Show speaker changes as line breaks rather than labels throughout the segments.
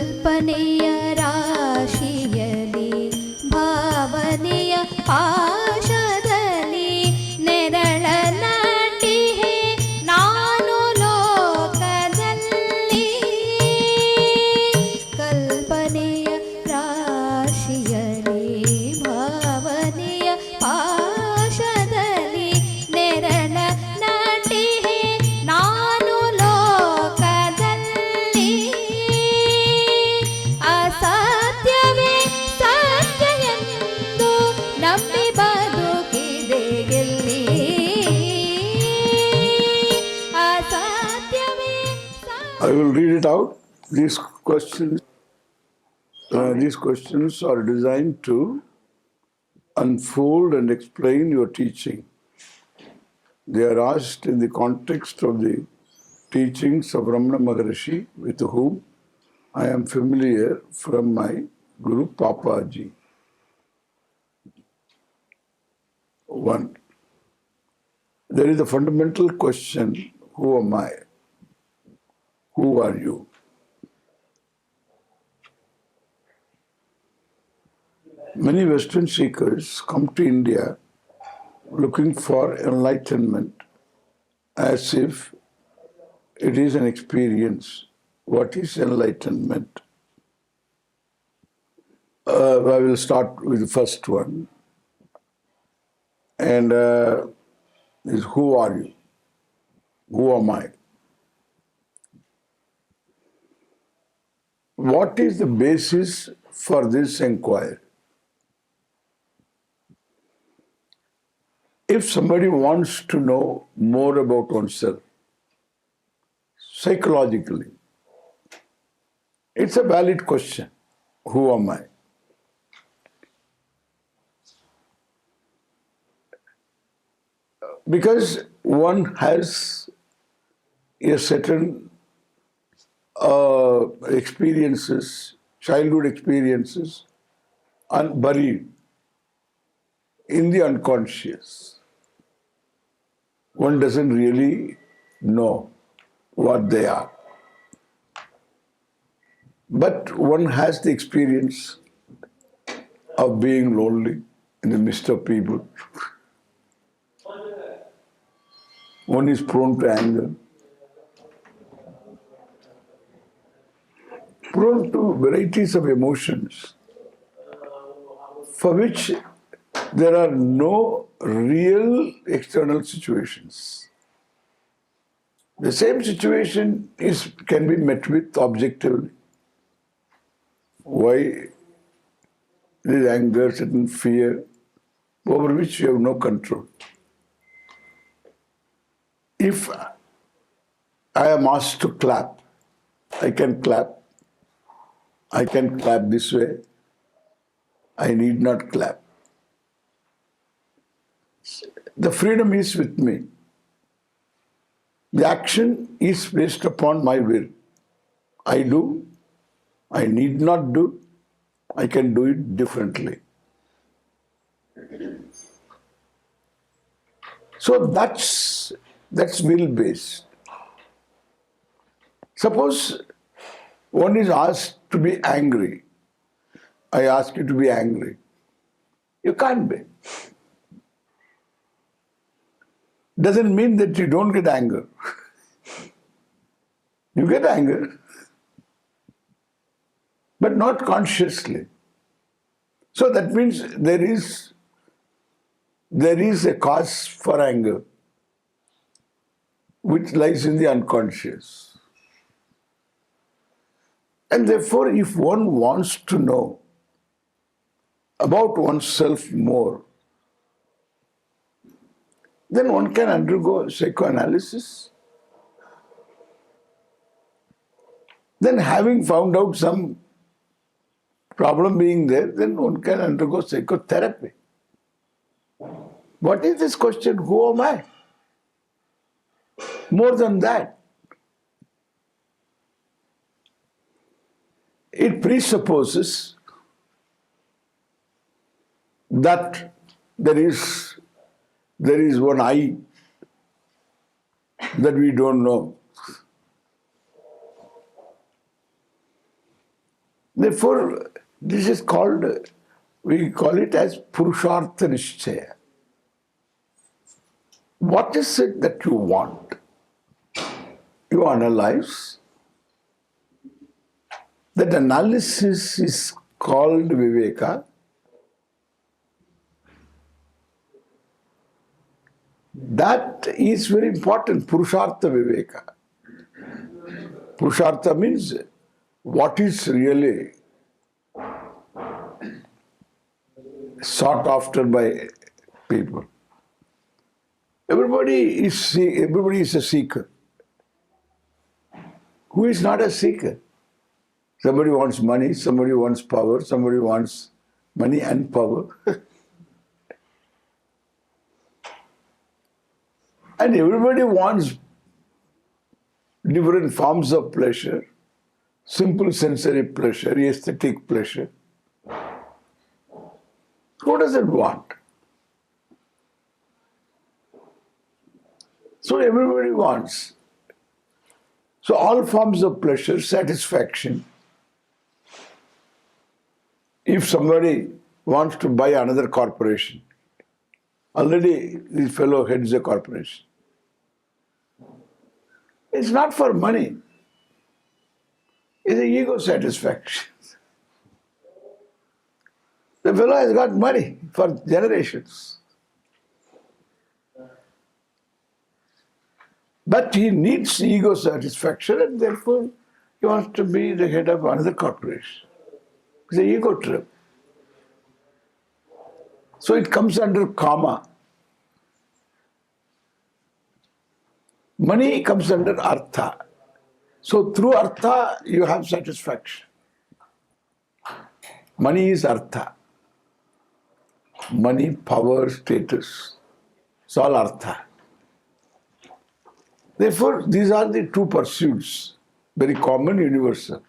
ಕಲ್ಪನೆಯ ರಾಶಿಯಲಿ ಭಾವನೆಯ ಪಾಶದಲ್ಲಿ ನೆರಳ ನಟಿಹೆ ನಾನು ಲೋಕದಲ್ಲಿ ಕಲ್ಪನೆಯ ರಾಶಿಯಲಿ ಭಾವನೆಯ ಪಾಶದಲ್ಲಿ ನೆರಳ ನಟಿಹೆ ನಾನು ಲೋಕದಲ್ಲಿ ಅಸಾಧ್ಯವೇ ಸತ್ಯ ಎಂದು ನಂಬಿ ಬದುಕಿದೆ ಗೆಲ್ಲಿ ಅಸಾಧ್ಯವೇ
I will read it out. These questions are designed to unfold and explain your teaching. They are asked in the context of the teachings of Ramana Maharshi, with whom I am familiar from my Guru Papaji. 1. There is a fundamental question, who am I? Who are you? Many Western seekers come to India looking for enlightenment as if it is an experience. What is enlightenment? I will start with the first one. And is who are you? Who am I? What is the basis for this inquiry? If somebody wants to know more about oneself, psychologically, it's a valid question. Who am I? Because one has a certain experiences, childhood experiences, buried in the unconscious. One doesn't really know what they are. But one has the experience of being lonely in the midst of people. One is prone to anger, prone to varieties of emotions for which there are no real external situations. The same situation can be met with objectively. Why there is anger, certain fear, over which you have no control. If I am asked to clap, I can clap. I can clap this way. I need not clap. The freedom is with me. The action is based upon my will. I do, I need not do, I can do it differently. So that's will-based. Suppose one is asked to be angry. I ask you to be angry. You can't be. Doesn't mean that you don't get anger. You get anger, but not consciously. So that means there is a cause for anger, which lies in the unconscious. And therefore, if one wants to know about oneself more, then one can undergo psychoanalysis. Then having found out some problem being there, then one can undergo psychotherapy. What is this question, who am I? More than that, it presupposes that there is one I that we don't know. Therefore, this is called, we call it as Purushartha Nishchaya. What is it that you want? You analyze. That analysis is called Viveka. That is very important, Purushartha Viveka. Purushartha means what is really sought after by people. Everybody is a seeker. Who is not a seeker? Somebody wants money, somebody wants power, somebody wants money and power. And everybody wants different forms of pleasure, simple sensory pleasure, aesthetic pleasure. Who doesn't want? So everybody wants. So all forms of pleasure, satisfaction. If somebody wants to buy another corporation, already this fellow heads a corporation. It's not for money. It's an ego satisfaction. The fellow has got money for generations. But he needs ego satisfaction and therefore he wants to be the head of another corporation. It's an ego trip. So it comes under karma. Money comes under artha. So through artha you have satisfaction. Money is artha. Money, power, status. It's all artha. Therefore, these are the two pursuits, very common, universal.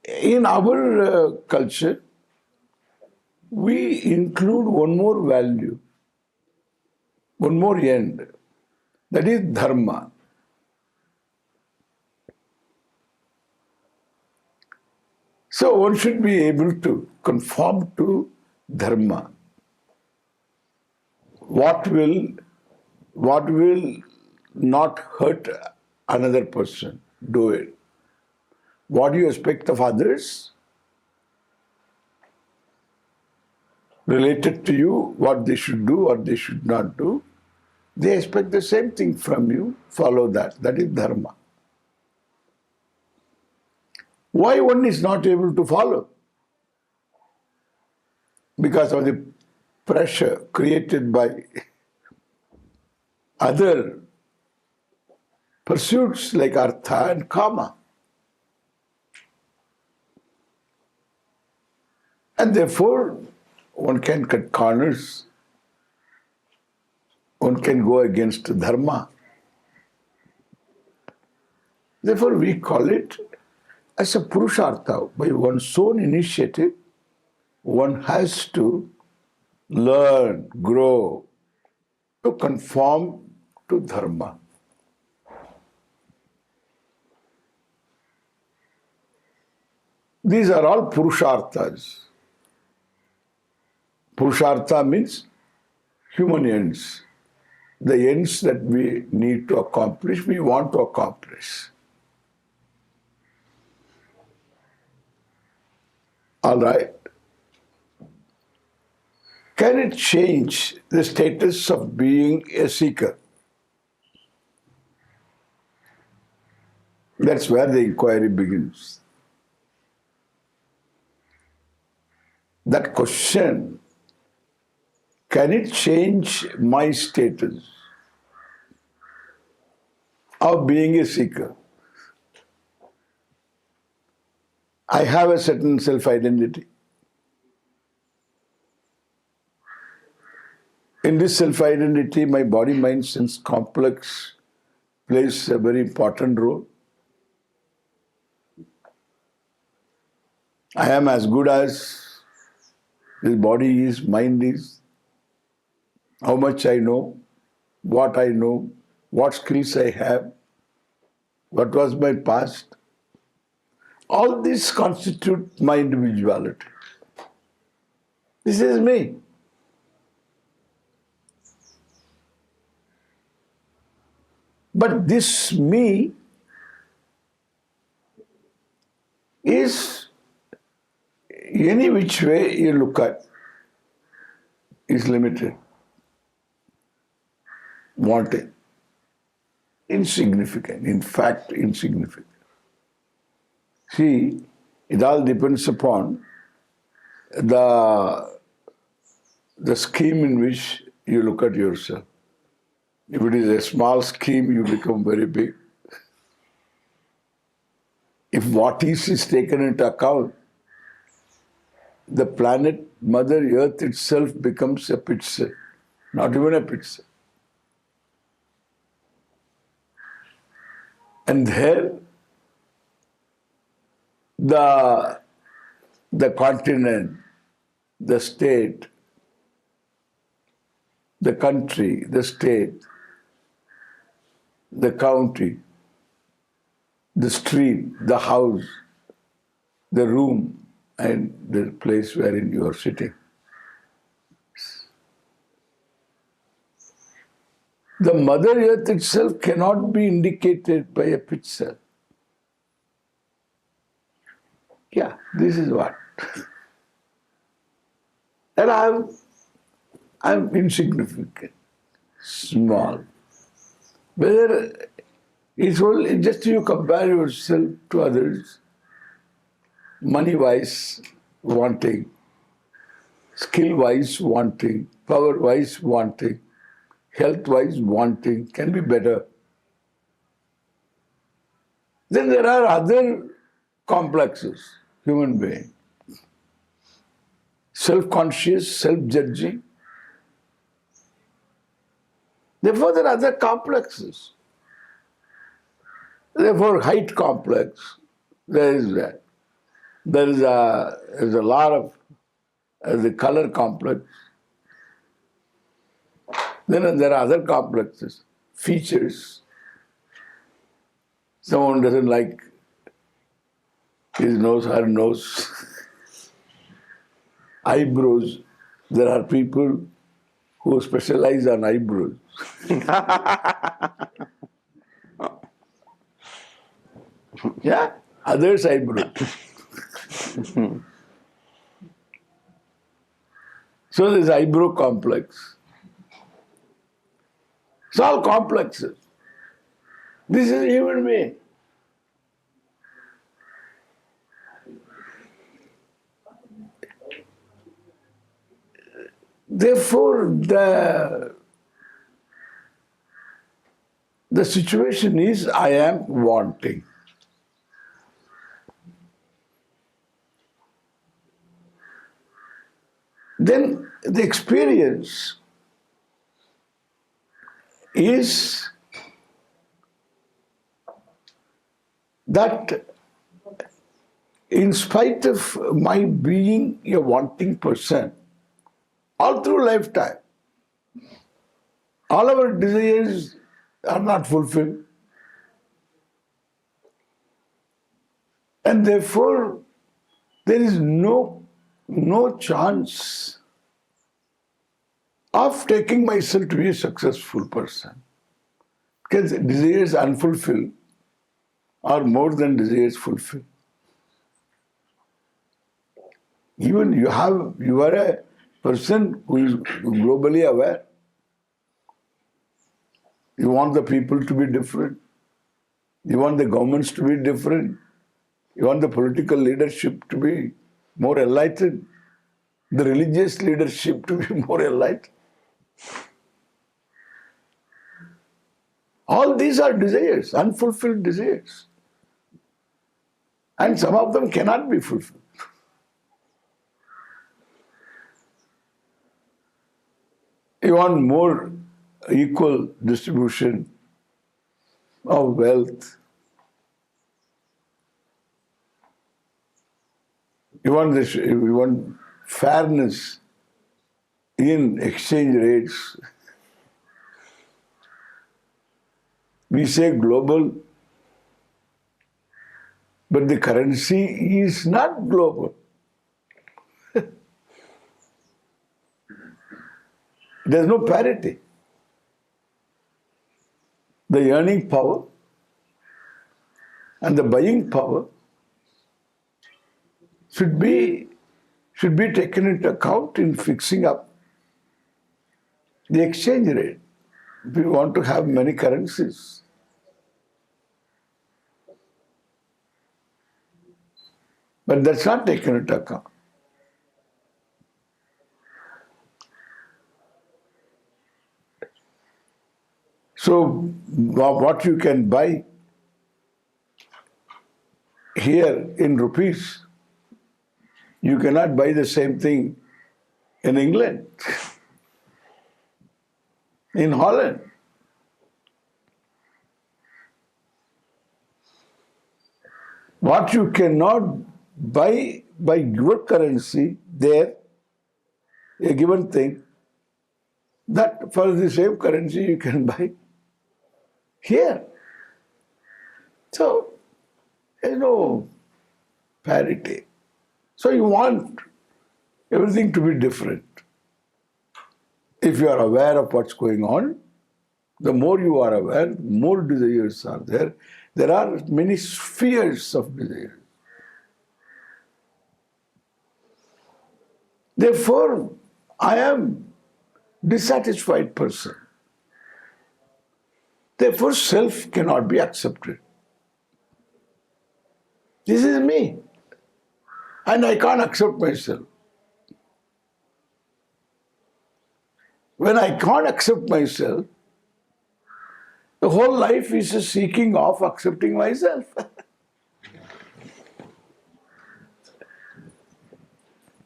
In our culture, we include one more value, one more end, that is dharma. So one should be able to conform to dharma. What will not hurt another person, do it. What do you expect of others? Related to you, what they should do or they should not do. They expect the same thing from you, follow that. That is dharma. Why one is not able to follow? Because of the pressure created by other pursuits like artha and kama. And therefore, one can cut corners, one can go against dharma. Therefore, we call it as a purushartha. By one's own initiative, one has to learn, grow, to conform to dharma. These are all purusharthas. Purushartha means human ends. The ends that we need to accomplish, we want to accomplish. All right. Can it change the status of being a seeker? That's where the inquiry begins. That question, can it change my status of being a seeker? I have a certain self-identity. In this self-identity, my body, mind, sense complex plays a very important role. I am as good as this body is, mind is. How much I know, what skills I have. what was my past. All this constitute my individuality. This is me. But this me is, any which way you look at, is limited, wanting, insignificant, in fact insignificant. See, it all depends upon the scheme in which you look at yourself. If it is a small scheme, you become very big. If what is taken into account, the planet Mother Earth itself becomes a pixel, not even a pixel. And there, the continent, the state, the country, the state, the county, the street, the house, the room, and the place wherein you are sitting. The Mother Earth itself cannot be indicated by a pixel. Yeah, this is what. And I'm insignificant, small. Whether it's only just you compare yourself to others, money-wise wanting, skill-wise wanting, power-wise wanting, health-wise wanting, can be better. Then there are other complexes, human being. Self-conscious, self-judging. Therefore, there are other complexes. Therefore, height complex, there is that. There's a lot of the color complex. Then there are other complexes, features. Someone doesn't like his nose, her nose. Eyebrows. There are people who specialize on eyebrows. Yeah, others eyebrows. So there's eyebrow complex. It's all complexes. This is human being. Therefore, the situation is, I am wanting. Then the experience is that in spite of my being a wanting person, all through lifetime, all our desires are not fulfilled. And therefore, there is no chance of taking myself to be a successful person. Because desires unfulfilled are more than desires fulfilled. Even you are a person who is globally aware. You want the people to be different. You want the governments to be different. You want the political leadership to be more enlightened. The religious leadership to be more enlightened. All these are desires, unfulfilled desires. And some of them cannot be fulfilled. You want more equal distribution of wealth. You want fairness in exchange rates. We say global, But the currency is not global. There's no parity. The earning power and the buying power should be taken into account in fixing up the exchange rate. We want to have many currencies. But that's not taken into account. So, what you can buy here in rupees, you cannot buy the same thing in England, in Holland. What you cannot buy by your currency there, a given thing, that for the same currency you can buy here. So, there's no parity. So you want everything to be different. If you are aware of what's going on, the more you are aware, more desires are there. There are many spheres of desire. Therefore, I am dissatisfied person. Therefore, self cannot be accepted. This is me. And I can't accept myself. When I can't accept myself, the whole life is a seeking of accepting myself.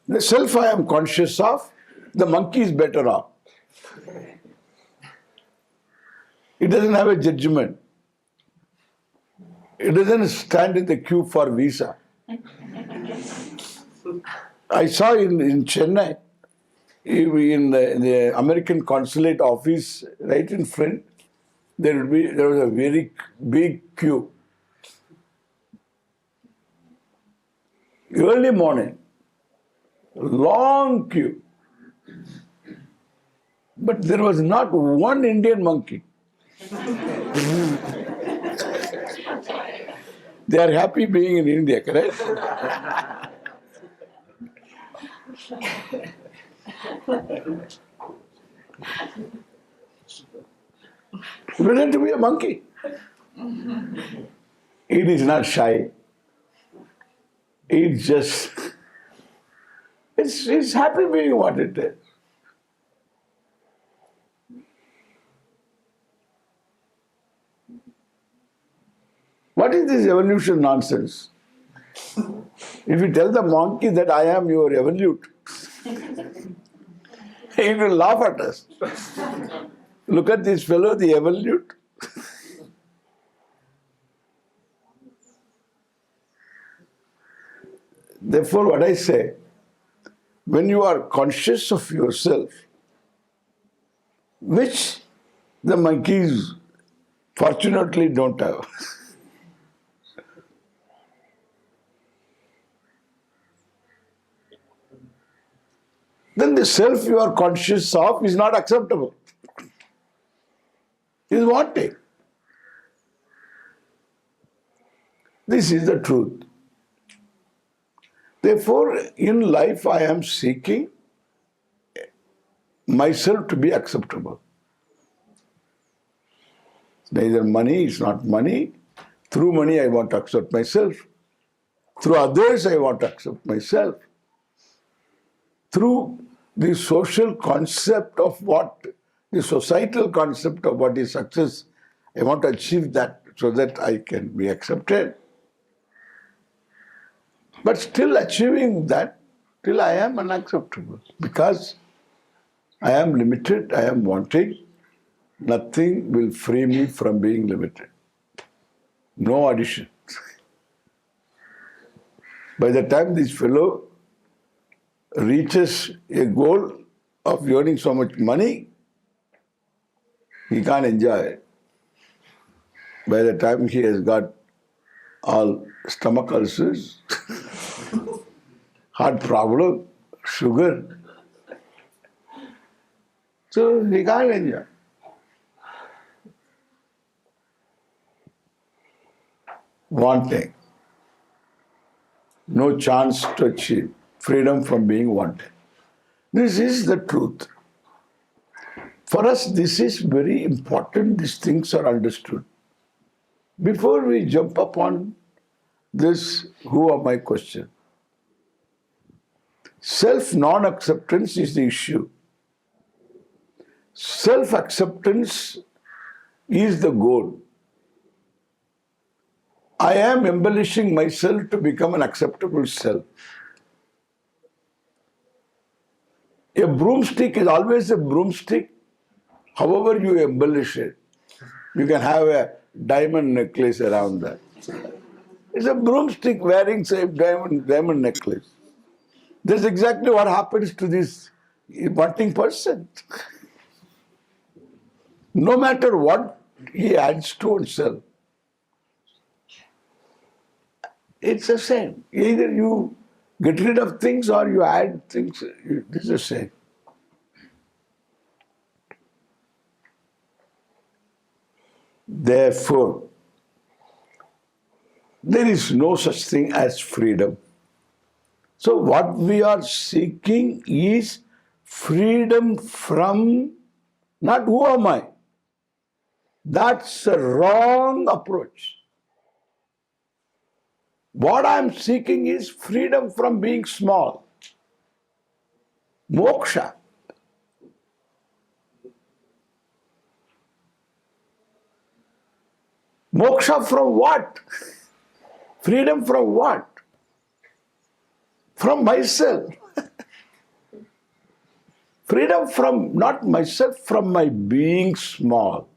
The self I am conscious of, the monkey is better off. It doesn't have a judgment. It doesn't stand in the queue for visa. I saw in Chennai, in the American consulate office, right in front, there was a very big queue. Early morning, long queue. But there was not one Indian monkey. They are happy being in India, correct? Pretend to be a monkey. It is not shy. It's just, it's happy being what it is. What is this evolution nonsense? If you tell the monkey that I am your evolute, he will laugh at us. Look at this fellow, the evolute. Therefore, what I say, when you are conscious of yourself, which the monkeys fortunately don't have, then the self you are conscious of is not acceptable. Is wanting. This is the truth. Therefore, in life I am seeking myself to be acceptable. Neither money is not money. Through money I want to accept myself. Through others I want to accept myself. Through the social concept of what, the societal concept of what is success, I want to achieve that so that I can be accepted. But still achieving that, till I am unacceptable. Because I am limited, I am wanting, nothing will free me from being limited. No addition. By the time this fellow reaches a goal of earning so much money, he can't enjoy it. By the time he has got all stomach ulcers, heart problem, sugar. So he can't enjoy. Wanting. No chance to achieve freedom from being wanted. This is the truth. For us, this is very important. These things are understood. Before we jump upon this, who am I question? Self-non-acceptance is the issue. Self-acceptance is the goal. I am embellishing myself to become an acceptable self. A broomstick is always a broomstick, however you embellish it. You can have a diamond necklace around that. It's a broomstick wearing, say, diamond necklace. That's exactly what happens to this wanting person. No matter what he adds to himself, it's the same. Either you get rid of things or you add things. It's the same. Therefore, there is no such thing as freedom. So what we are seeking is freedom from, not who am I. That's a wrong approach. What I am seeking is freedom from being small. Moksha. Moksha from what? Freedom from what? From myself. Freedom from not myself, from my being small.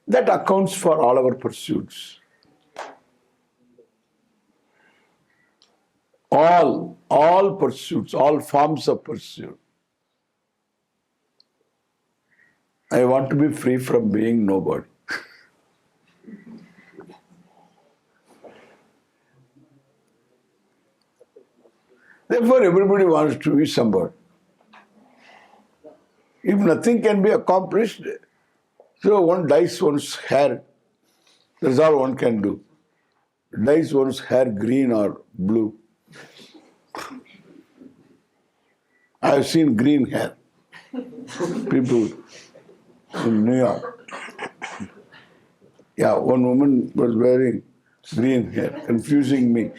That accounts for all our pursuits. All pursuits, all forms of pursuit. I want to be free from being nobody. Therefore, everybody wants to be somebody. If nothing can be accomplished, so one dyes one's hair. That's all one can do. Dyes one's hair green or blue. I have seen green hair. People in New York. Yeah, one woman was wearing green hair, confusing me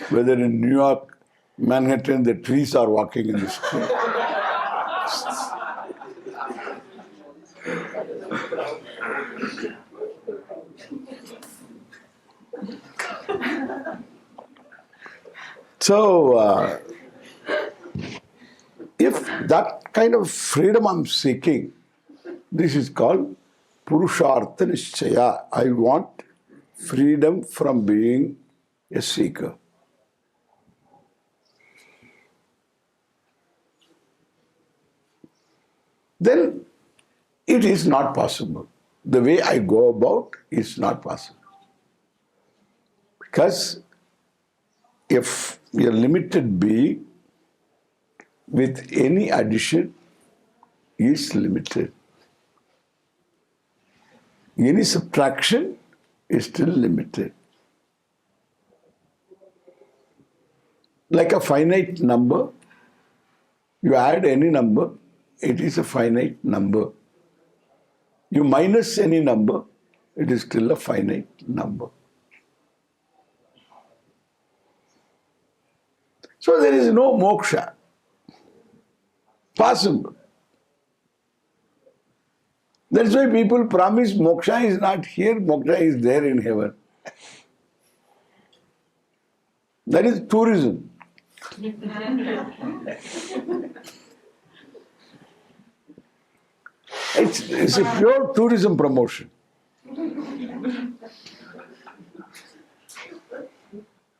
whether in New York, Manhattan, the trees are walking in the street. So, if that kind of freedom I'm seeking, this is called Purushartha Nishchaya. I want freedom from being a seeker. Then it is not possible. The way I go about is not possible. Because if we are limited being, with any addition is limited. Any subtraction is still limited. Like a finite number, you add any number, it is a finite number. You minus any number, it is still a finite number. So there is no moksha possible. That's why people promise moksha is not here, moksha is there in heaven. That is tourism. It's a pure tourism promotion.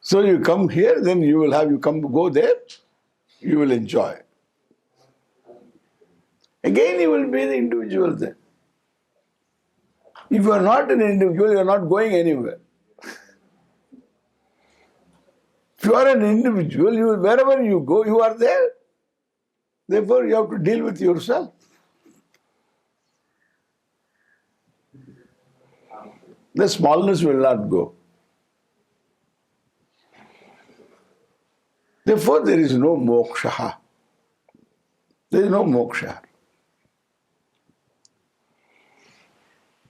So you come here, then you go there, you will enjoy. Again, you will be the individual then. If you are not an individual, you are not going anywhere. If you are an individual, wherever you go, you are there. Therefore, you have to deal with yourself. The smallness will not go. Therefore, there is no moksha. There is no moksha.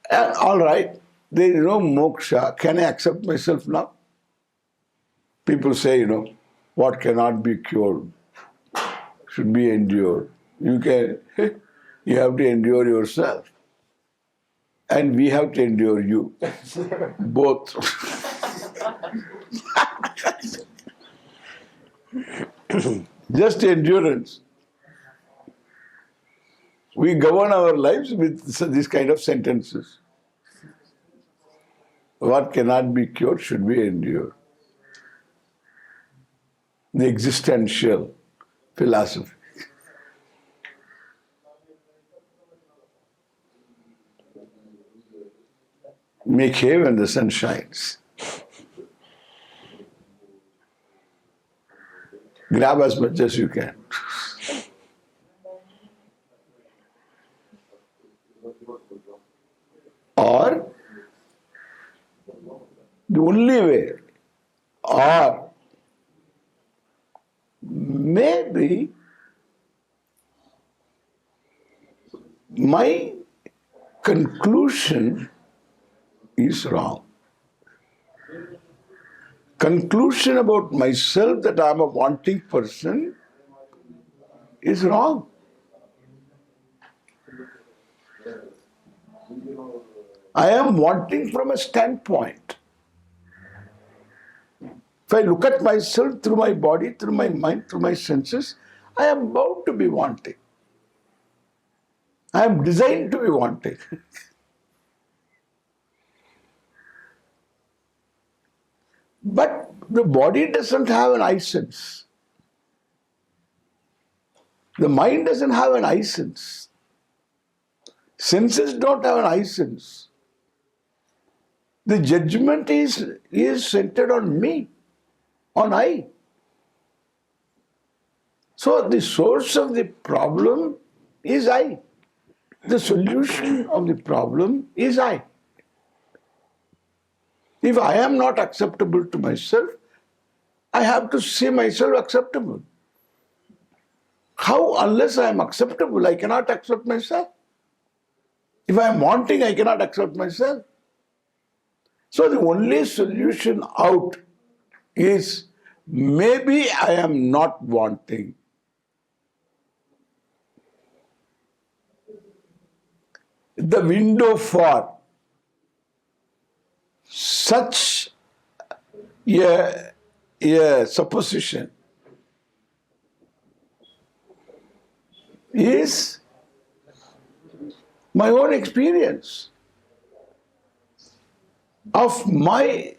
And all right, there is no moksha. Can I accept myself now? People say, what cannot be cured should be endured. You have to endure yourself. And we have to endure you. Both. Just endurance. We govern our lives with this kind of sentences. What cannot be cured should be endured. The existential philosophy. Make hay when the sun shines. Grab as much as you can. Or the only way, or maybe my conclusion is wrong. Conclusion about myself that I am a wanting person is wrong. I am wanting from a standpoint. If I look at myself through my body, through my mind, through my senses, I am bound to be wanting. I am designed to be wanting. But the body doesn't have an eye sense. The mind doesn't have an eye sense. Senses don't have an eye sense. The judgment is centered on me, on I. So the source of the problem is I. The solution of the problem is I. If I am not acceptable to myself, I have to see myself acceptable. How, unless I am acceptable, I cannot accept myself? If I am wanting, I cannot accept myself. So the only solution out is maybe I am not wanting. The window for such a supposition is my own experience of my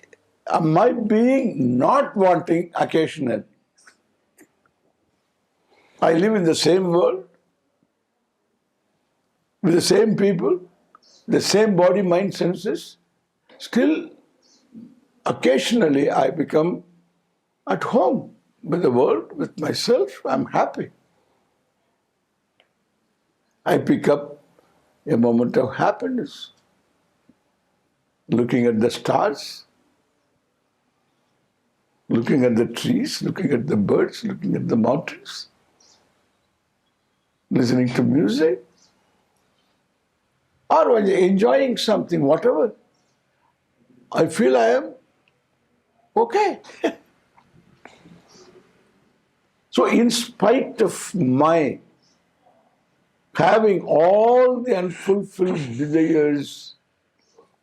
being not wanting occasionally. I live in the same world, with the same people, the same body, mind, senses. Still, occasionally I become at home with the world, with myself. I'm happy. I pick up a moment of happiness, looking at the stars, looking at the trees, looking at the birds, looking at the mountains, listening to music, or when you're enjoying something, whatever. I feel I am okay. So in spite of my having all the unfulfilled desires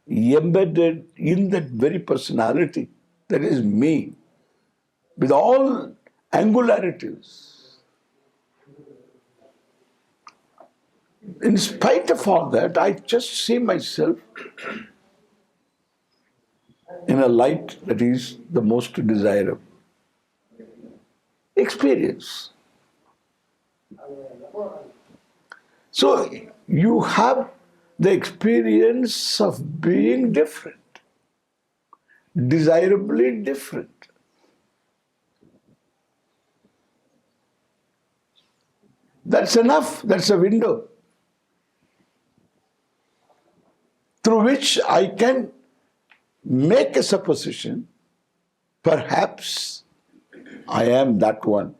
embedded in that very personality, that is me, with all angularities, in spite of all that, I just see myself in a light that is the most desirable. Experience. So you have the experience of being different, desirably different. That's enough. That's a window through which I can make a supposition. Perhaps I am that one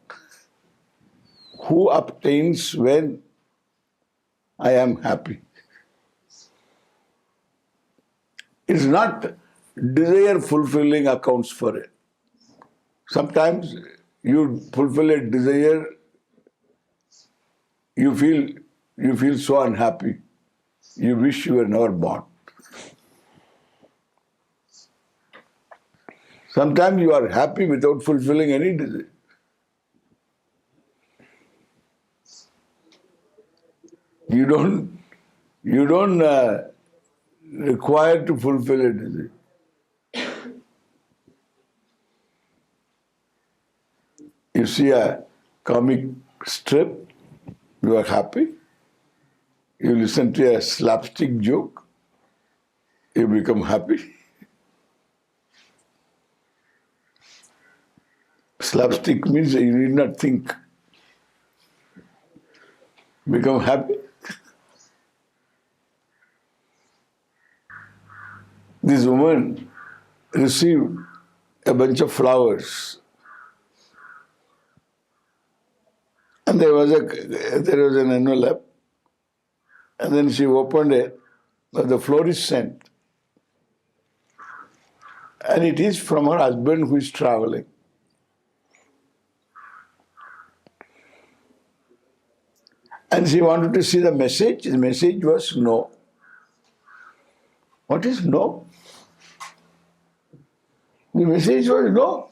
who obtains when I am happy. It's not desire fulfilling accounts for it. Sometimes you fulfill a desire, you feel so unhappy. You wish you were never born. Sometimes you are happy without fulfilling any desire. You don't require to fulfill a desire. You see a comic strip, you are happy. You listen to a slapstick joke, you become happy. Slapstick means you need not think. Become happy. This woman received a bunch of flowers. And there was an envelope. And then she opened it, but the florist sent. And it is from her husband who is traveling. And she wanted to see the message. The message was no. What is no? The message was no.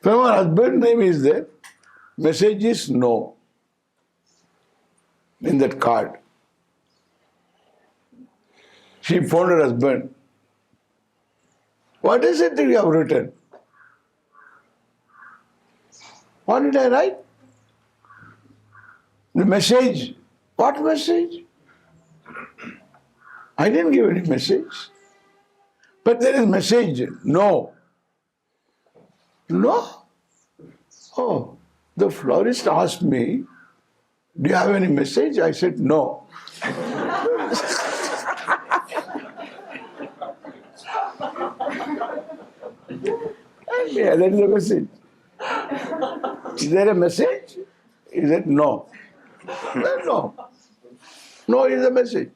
From her husband's name is there. Message is no in that card. She phoned her husband. What is it that you have written? What did I write? The message. What message? I didn't give any message. But there is message. No. No? Oh, the florist asked me, do you have any message? I said, no. Yeah, that is the message. Is there a message? He said, no. Well, no. No is the message.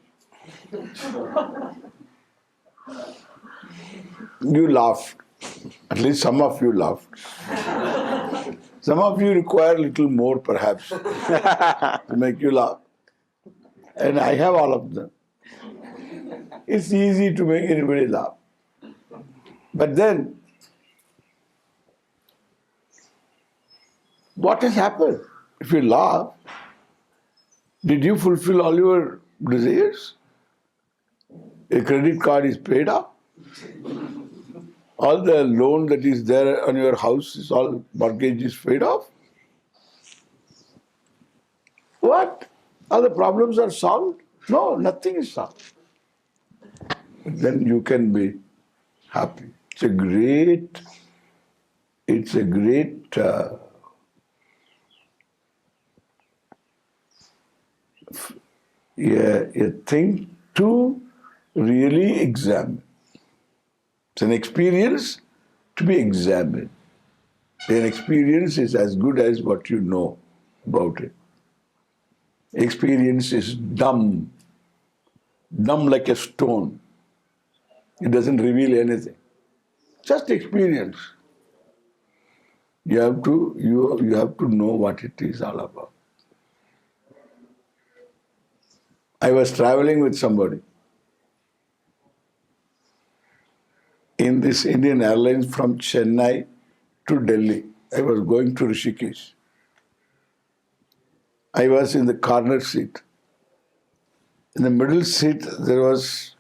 You laughed. At least some of you laughed. Some of you require a little more, perhaps, to make you laugh. And I have all of them. It's easy to make anybody laugh. But then, what has happened? If you laugh, did you fulfill all your desires? A credit card is paid off. All the loan that is there on your house is all mortgage is paid off. What? All the problems are solved? No, nothing is solved. Then you can be happy. It's a great a thing to really examine. It's an experience to be examined. An experience is as good as what you know about it. Experience is dumb like a stone. It doesn't reveal anything. Just experience. You have to know what it is all about. I was traveling with somebody in this Indian Airlines from Chennai to Delhi. I was going to Rishikesh. I was in the corner seat. In the middle seat, there was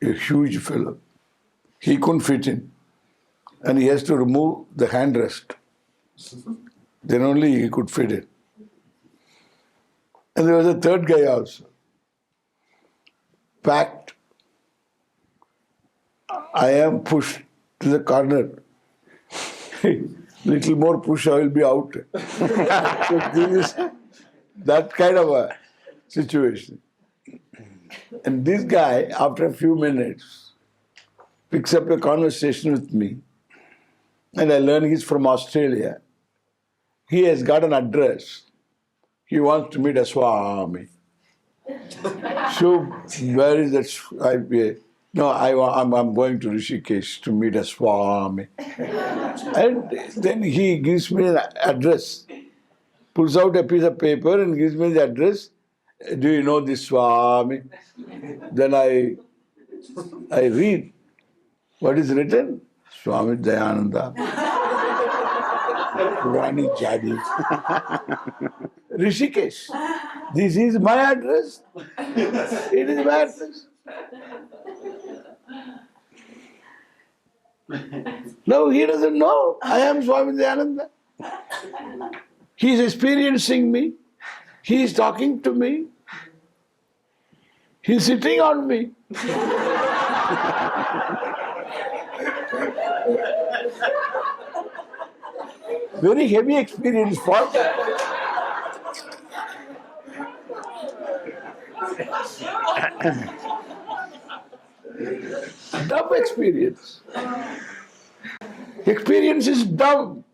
a huge fellow. He couldn't fit in. And he has to remove the handrest. Then only he could fit in. And there was a third guy also. Packed. I am pushed to the corner. Little more push, I will be out. So this is that kind of a situation. And this guy, after a few minutes, picks up a conversation with me. And I learn he's from Australia. He has got an address. He wants to meet a Swami. So where is that? I'm going to Rishikesh to meet a Swami. And then he gives me an address, pulls out a piece of paper and gives me the address. Do you know this Swami? Then I read what is written. Swami Dayananda. Purani Jadi. Rishikesh. This is my address. It is my address. No, he doesn't know. I am Swami Dayananda. He is experiencing me. He is talking to me. He is sitting on me. Very heavy experience for dumb experience. Experience is dumb.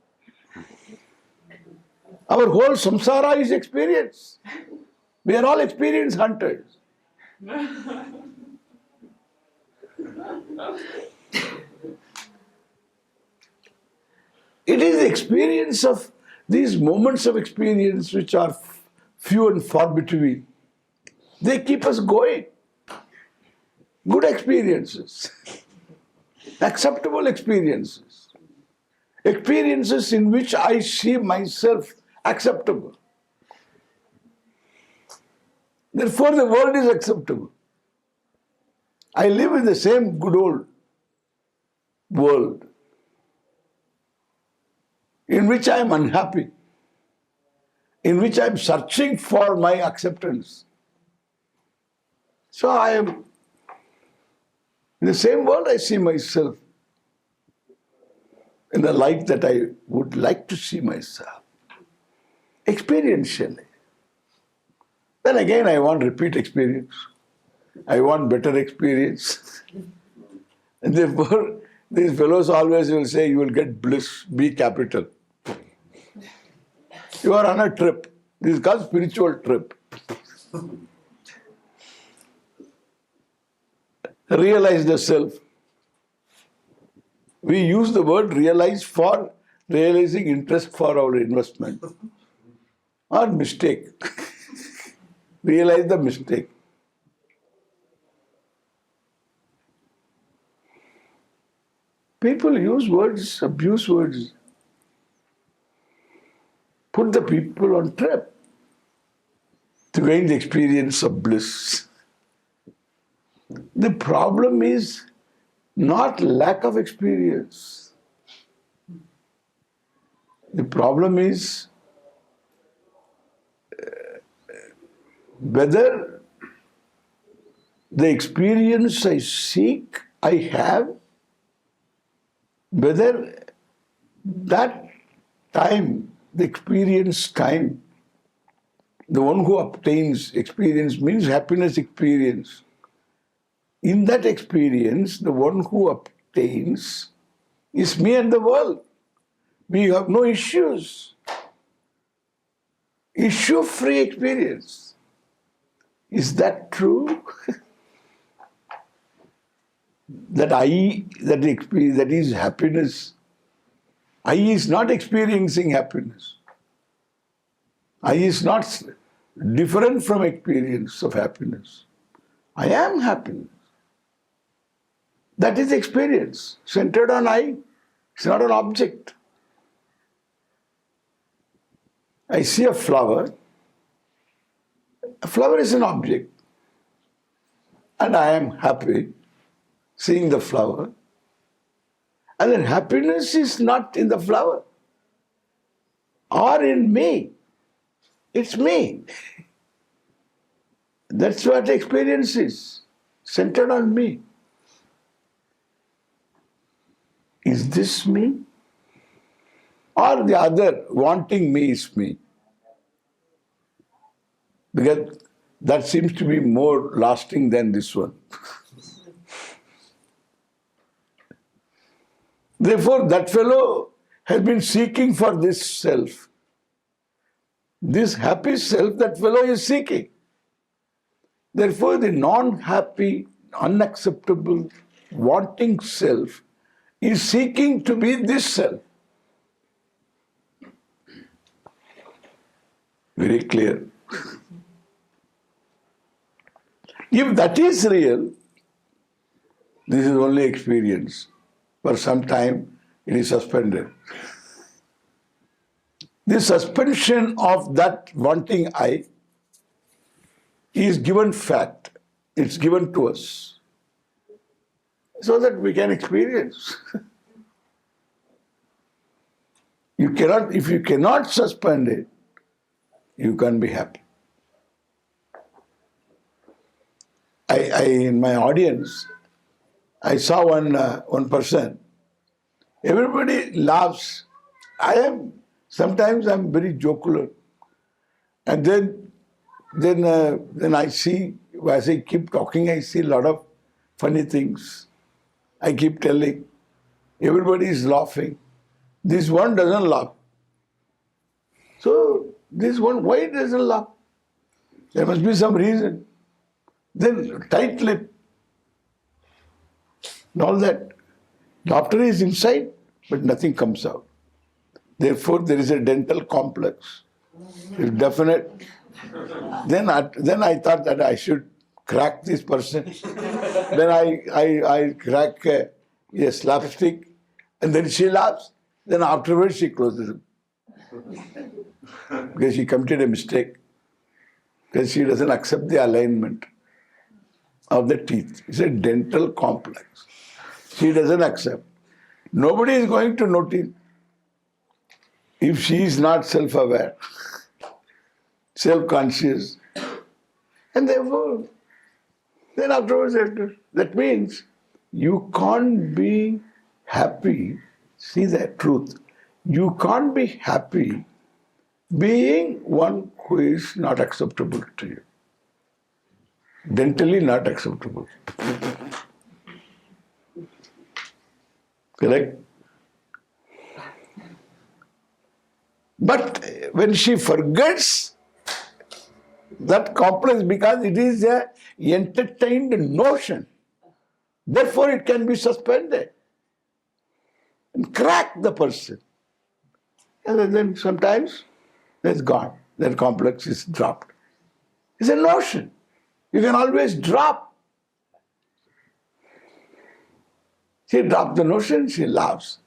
Our whole samsara is experience. We are all experience hunters. It is the experience of these moments of experience which are few and far between. They keep us going. Good experiences. Acceptable experiences. Experiences in which I see myself acceptable. Therefore, the world is acceptable. I live in the same good old world in which I am unhappy, in which I am searching for my acceptance. So I am in the same world. I see myself in the light that I would like to see myself, experientially. Then again, I want repeat experience. I want better experience. And therefore, these fellows always will say, you will get bliss, be capital. You are on a trip. This is called spiritual trip. Realize the self. We use the word realize for realizing interest for our investment. Or mistake. Realize the mistake. People use words, abuse words. Put the people on trip to gain the experience of bliss. The problem is not lack of experience. The problem is whether the experience I seek, I have, whether that time, the experience time, the one who obtains experience means happiness experience. In that experience, the one who obtains is me and the world. We have no issues. Issue-free experience. Is that true? That is happiness. I is not experiencing happiness. I is not different from experience of happiness. I am happiness. That is experience, centered on I. It's not an object. I see a flower. A flower is an object. And I am happy seeing the flower. And then happiness is not in the flower or in me. It's me. That's what experience is, centered on me. Is this me? Or the other wanting me is me? Because that seems to be more lasting than this one. Therefore, that fellow has been seeking for this self. This happy self, that fellow is seeking. Therefore, the non-happy, unacceptable, wanting self is seeking to be this self. Very clear. If that is real, this is only experience. For some time, it is suspended. The suspension of that wanting I is given fact. It's given to us so that we can experience. If you cannot suspend it, you can't be happy. In my audience, I saw one person. Everybody laughs. Sometimes I'm very jocular. And then I see, as I keep talking, I see a lot of funny things. I keep telling. Everybody is laughing. This one doesn't laugh. So, this one, why it doesn't laugh? There must be some reason. Then, tight lip. And all that. Laughter is inside, but nothing comes out. Therefore, there is a dental complex. It's definite. Then I thought that I should crack this person. Then I crack a slapstick, and then she laughs. Then afterwards she closes it. Because she committed a mistake. Because she doesn't accept the alignment of the teeth. It's a dental complex. She doesn't accept. Nobody is going to notice if she is not self-aware, self-conscious. And therefore, then afterwards, that means you can't be happy. See that truth. You can't be happy being one who is not acceptable to you. Dentally not acceptable. Correct? But when she forgets that complex, because it is an entertained notion, therefore it can be suspended and crack the person. And then sometimes it's gone. That complex is dropped. It's a notion. You can always drop. She dropped the notion, she laughs.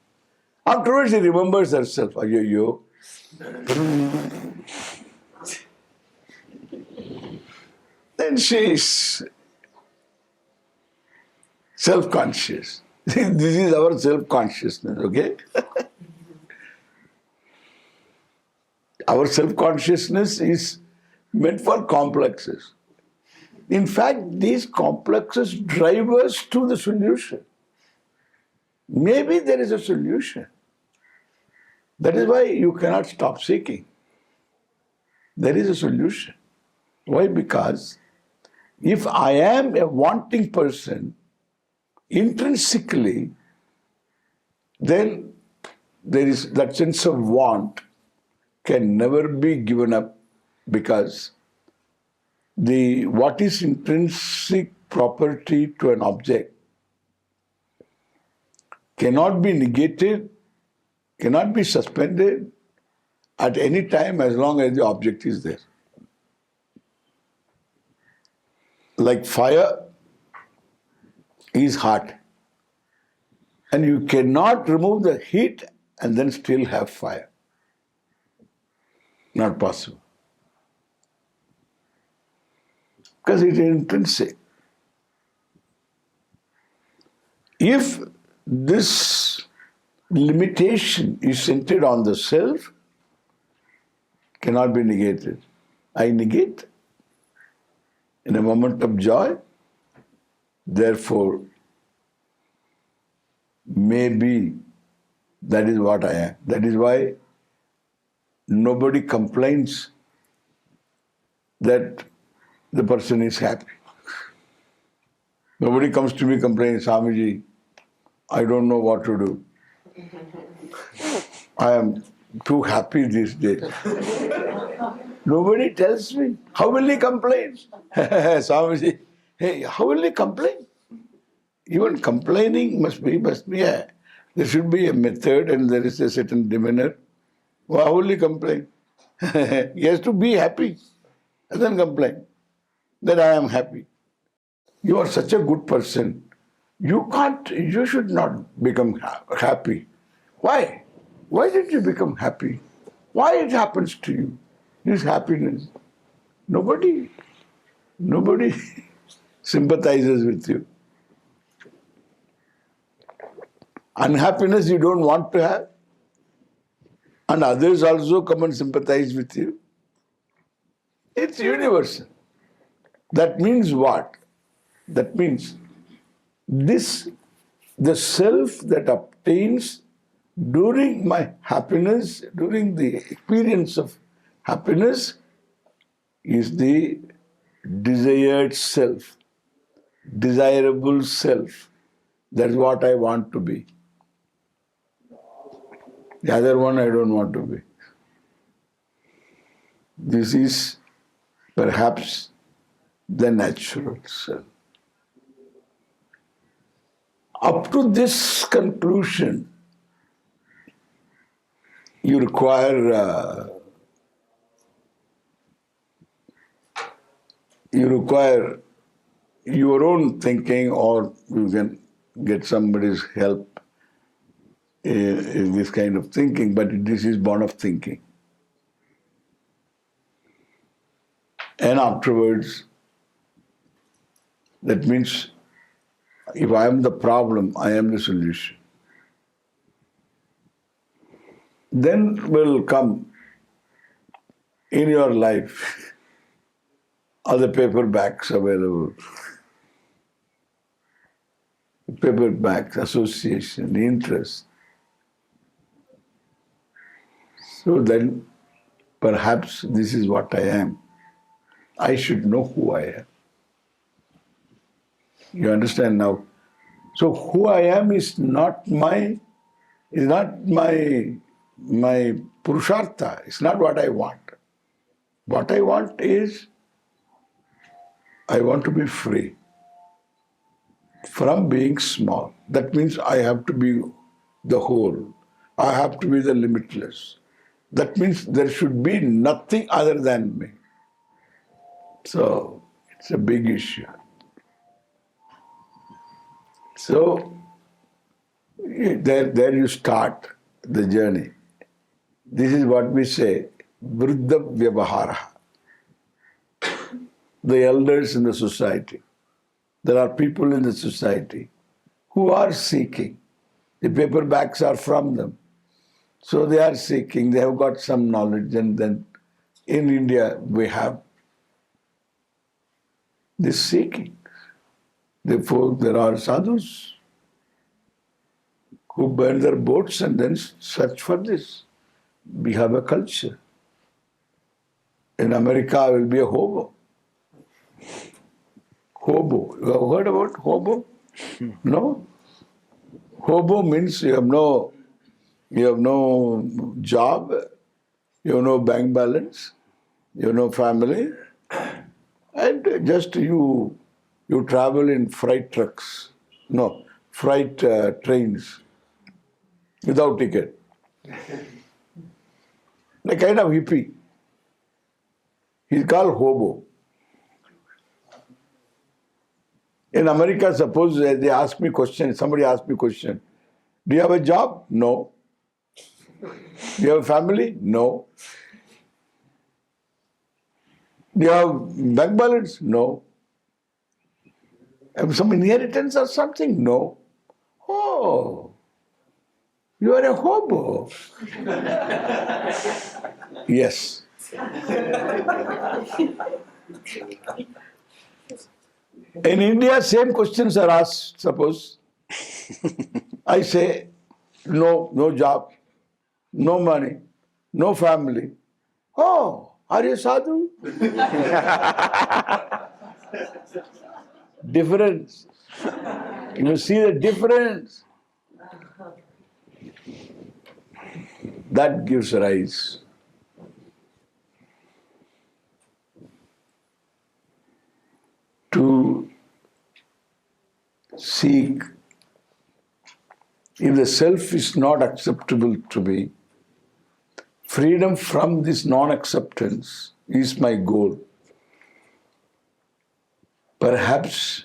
Afterwards, she remembers herself. Yo. Then she is self-conscious. This is our self-consciousness, okay? Our self-consciousness is meant for complexes. In fact, these complexes drive us to the solution. Maybe there is a solution. That is why you cannot stop seeking. There is a solution. Why? Because if I am a wanting person, intrinsically, then there is that sense of want can never be given up, because what is intrinsic property to an object cannot be negated, cannot be suspended at any time as long as the object is there. Like fire is hot, and you cannot remove the heat and then still have fire. Not possible. Because it is intrinsic. If this limitation is centered on the self, cannot be negated. I negate. in a moment of joy. Therefore, maybe that is what I am. That is why nobody complains that the person is happy. Nobody comes to me complaining, Swamiji, I don't know what to do. I am too happy these days. Nobody tells me. How will he complain? Swamiji, hey, how will he complain? Even complaining must be there should be a method and there is a certain demeanor. Well, how will he complain? He has to be happy and then complain that I am happy. You are such a good person. You should not become happy. Why? Why did you become happy? Why it happens to you? This happiness. Nobody sympathizes with you. Unhappiness you don't want to have. And others also come and sympathize with you. It's universal. That means what? That means the self that obtains during my happiness, during the experience of happiness, is the desired self, desirable self. That's what I want to be. The other one I don't want to be. This is perhaps the natural self. Up to this conclusion, you require your own thinking, or you can get somebody's help in this kind of thinking, but this is born of thinking. And afterwards, that means if I am the problem, I am the solution. Then will come in your life other paperbacks available. Paperbacks, association, interest. So then perhaps this is what I am. I should know who I am. You understand now? So who I am is not my purushartha. It's not what I want. What I want is, I want to be free from being small. That means I have to be the whole. I have to be the limitless. That means there should be nothing other than me. So it's a big issue. So there you start the journey. This is what we say, Vriddha Vyavahara. The elders in the society. There are people in the society who are seeking. The paperbacks are from them. So they are seeking, they have got some knowledge, and then in India we have this seeking. Therefore there are sadhus who burn their boats and then search for this. We have a culture. In America I will be a hobo. Hobo. You have heard about hobo? No? Hobo means you have no job, you have no bank balance, you have no family, and just you travel in freight trains without ticket. A kind of hippie. He's called hobo. In America, suppose they ask me question, somebody asks me question, do you have a job? No. Do you have a family? No. Do you have bank balance? No. Have some inheritance or something? No. Oh, you are a hobo. Yes. In India, same questions are asked, suppose. I say, no job, no money, no family. Oh, are you sadhu? Difference. You see the difference. That gives rise to seek. If the self is not acceptable to me, freedom from this non-acceptance is my goal. Perhaps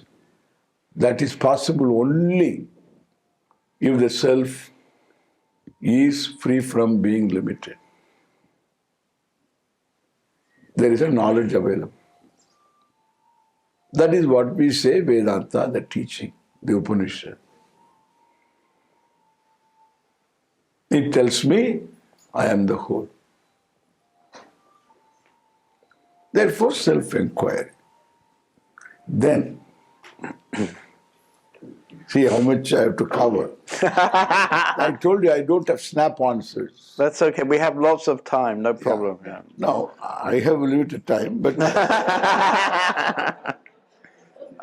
that is possible only if the self is free from being limited. There is a knowledge available. That is what we say Vedanta, the teaching, the Upanishad. It tells me I am the whole. Therefore, self-enquiry. Then, see how much I have to cover. I told you I don't have snap answers.
That's okay. We have lots of time. No problem. Yeah.
Now, I have limited time, but
I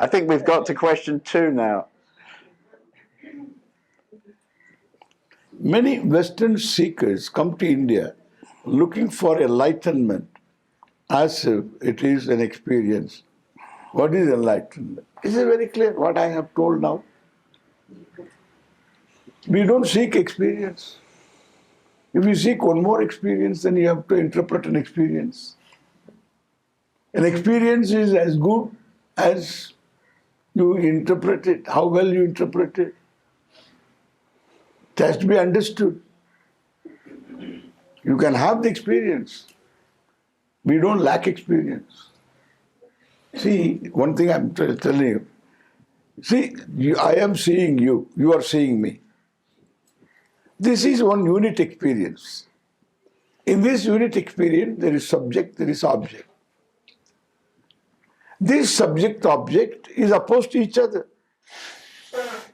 think we've got to question 2 now.
many Western seekers come to India looking for enlightenment as if it is an experience. What is enlightenment? Is it very clear what I have told now? We don't seek experience. If you seek one more experience, then you have to interpret an experience. An experience is as good as you interpret it, how well you interpret it. It has to be understood. You can have the experience. We don't lack experience. See, one thing I'm telling you. See, I am seeing you, you are seeing me. This is one unit experience. In this unit experience, there is subject, there is object. This subject-object is opposed to each other.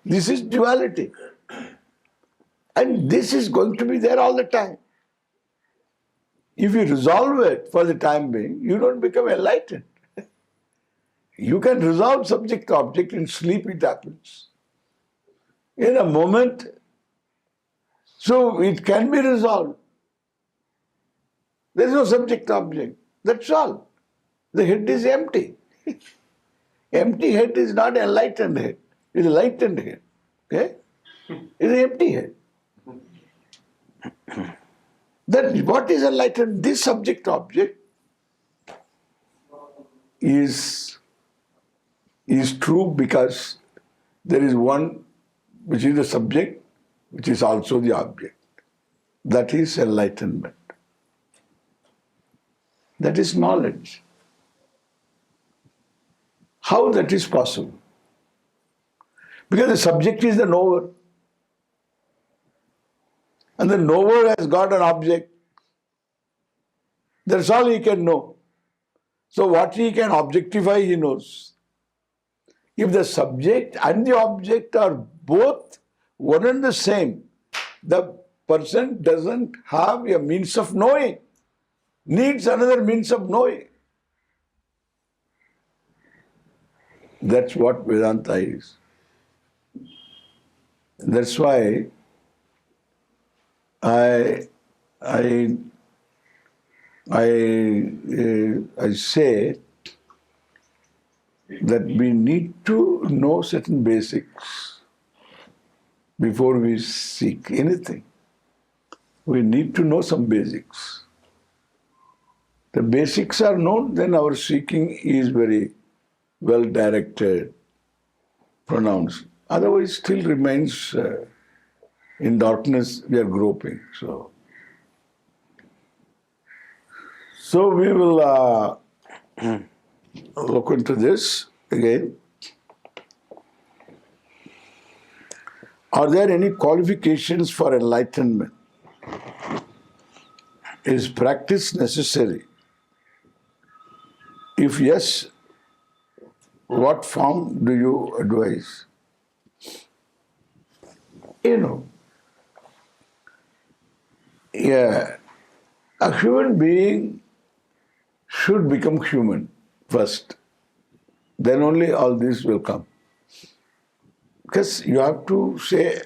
This is duality. And this is going to be there all the time. If you resolve it for the time being, you don't become enlightened. You can resolve subject-object, in sleep it happens. In a moment, so it can be resolved. There is no subject-object. That's all. The head is empty. Empty head is not enlightened head. It is a lightened head. Okay? It is an empty head. Then what is enlightened? This subject-object is true because there is one which is the subject, which is also the object. That is enlightenment. That is knowledge. How that is possible? Because the subject is the knower. And the knower has got an object. That's all he can know. So what he can objectify, he knows. If the subject and the object are both one and the same, the person doesn't have a means of knowing, needs another means of knowing. That's what Vedanta is. That's why I say that we need to know certain basics before we seek anything. We need to know some basics. The basics are known, then our seeking is very well directed, pronounced. Otherwise, still remains in darkness. We are groping. So we will look into this again. Are there any qualifications for enlightenment? Is practice necessary? If yes, what form do you advise? Yeah, a human being should become human first. Then only all this will come. Because you have to say,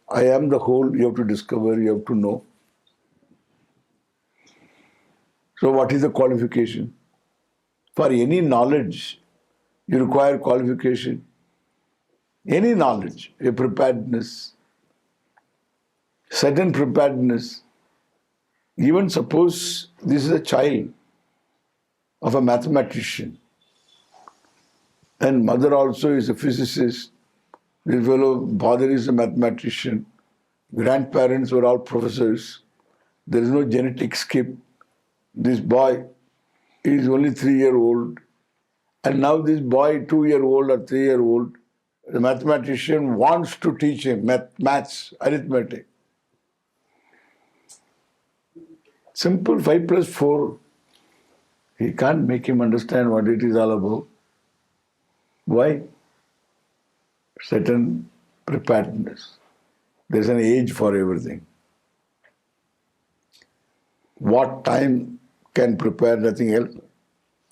I am the whole, you have to discover, you have to know. So what is the qualification? For any knowledge, you require qualification. Any knowledge, a preparedness, certain preparedness. Even suppose this is a child of a mathematician, and mother also is a physicist, this fellow father is a mathematician, grandparents were all professors, there is no genetic skip. This boy is only 3-year-old, and now this boy, 2-year-old or 3-year-old, the mathematician wants to teach him maths, arithmetic. Simple 5 plus 4. He can't make him understand what it is all about. Why? Certain preparedness. There's an age for everything. What time can prepare, nothing else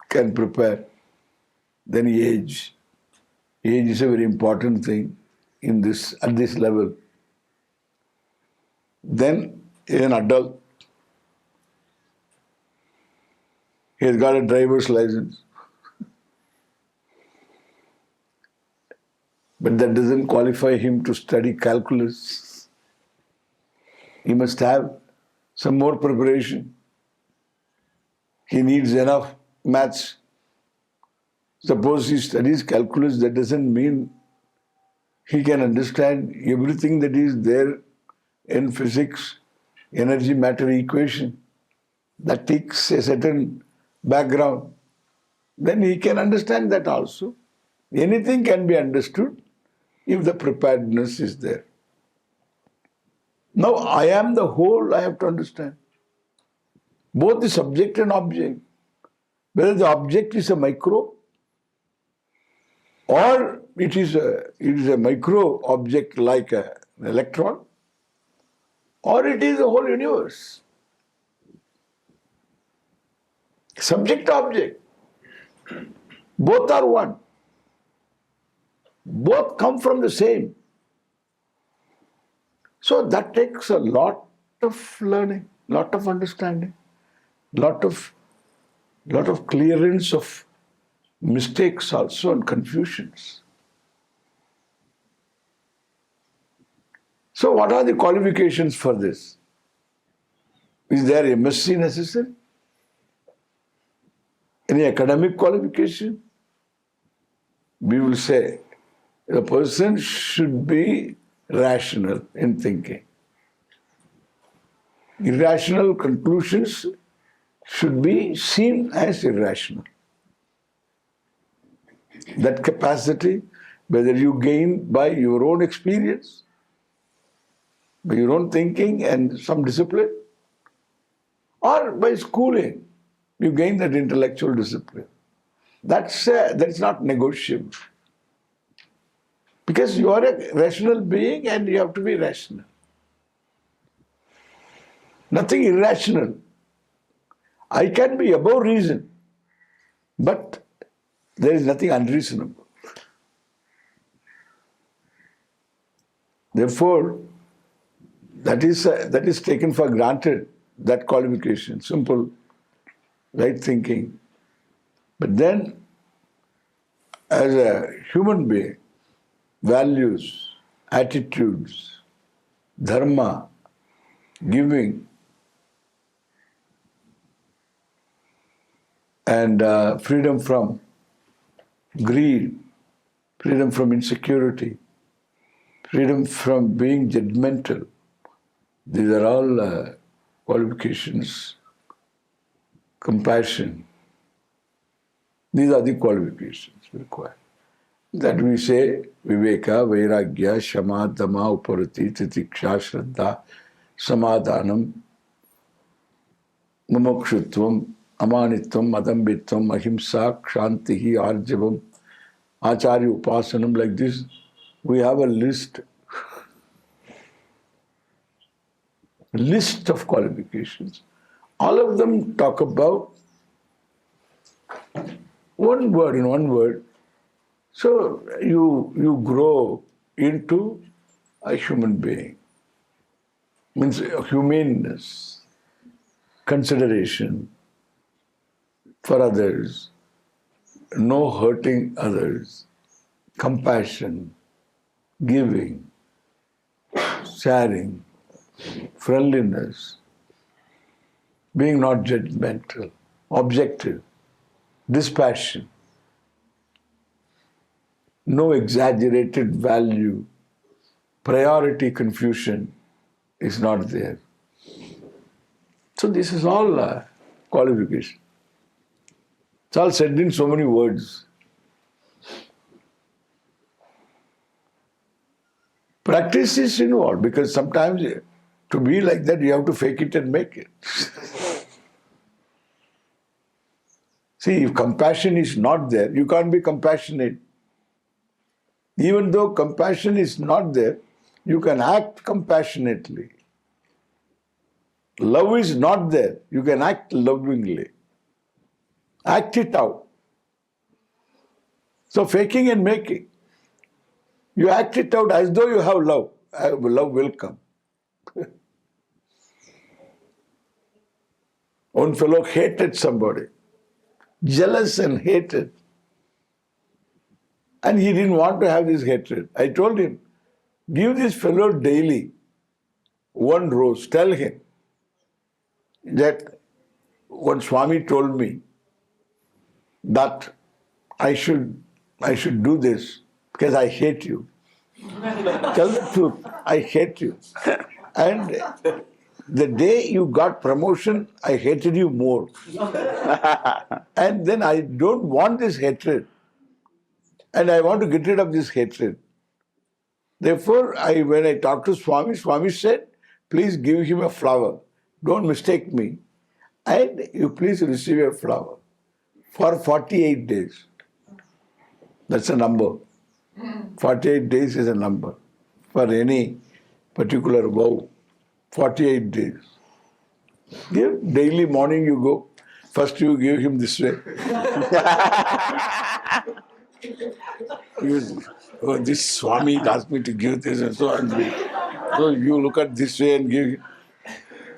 can prepare. Then age. Age is a very important thing in this, at this level. Then an adult. He has got a driver's license. But that doesn't qualify him to study calculus. He must have some more preparation. He needs enough maths. Suppose he studies calculus, that doesn't mean he can understand everything that is there in physics, energy matter equation. That takes a certain background. Then he can understand that also. Anything can be understood if the preparedness is there. Now, I am the whole, I have to understand. Both the subject and object. Whether the object is a micro or it is a micro object like an electron, or it is the whole universe. Subject object. Both are one. Both come from the same. So that takes a lot of learning, lot of understanding, lot of clearance of mistakes also and confusions. So what are the qualifications for this? Is there MSc necessary? Any academic qualification? We will say the person should be rational in thinking. Irrational conclusions should be seen as irrational. That capacity, whether you gain by your own experience, by your own thinking and some discipline, or by schooling, you gain that intellectual discipline. That's not negotiable. Because you are a rational being and you have to be rational. Nothing irrational. I can be above reason, but there is nothing unreasonable. Therefore, that is taken for granted, that qualification, simple, right thinking. But then, as a human being, values, attitudes, dharma, giving, and freedom from greed, freedom from insecurity, freedom from being judgmental. These are all qualifications. Compassion. These are the qualifications required. That we say Viveka, Vairagya, Shama, Dhamma, Uparati, Titiksha, Shraddha, Samadhanam, Mumukshutvam, Amanitvam, Adambitvam, Ahimsa, Kshantihi, Arjavam, Acharya Upasanam, like this. We have a list of qualifications. All of them talk about one word, in one word. So you grow into a human being. Means humaneness, consideration for others, no hurting others, compassion, giving, sharing, friendliness, being not judgmental, objective, dispassion, no exaggerated value, priority confusion is not there. So this is all qualification. It's all said in so many words. Practice is involved because sometimes to be like that you have to fake it and make it. See, if compassion is not there, you can't be compassionate. Even though compassion is not there, you can act compassionately. Love is not there, you can act lovingly. Act it out. So faking and making. You act it out as though you have love. Love will come. One fellow hated somebody. Jealous and hated. And he didn't want to have this hatred. I told him, give this fellow daily one rose. Tell him that one Swami told me that I should do this because I hate you. Tell the truth, I hate you. And the day you got promotion, I hated you more. And then I don't want this hatred. And I want to get rid of this hatred. Therefore, when I talked to Swami, Swami said, please give him a flower. Don't mistake me. And you please receive a flower for 48 days. That's a number. 48 days is a number for any particular vow. 48 days. Give daily morning you go. First you give him this way. This Swami asked me to give this and so on. So you look at this way and give.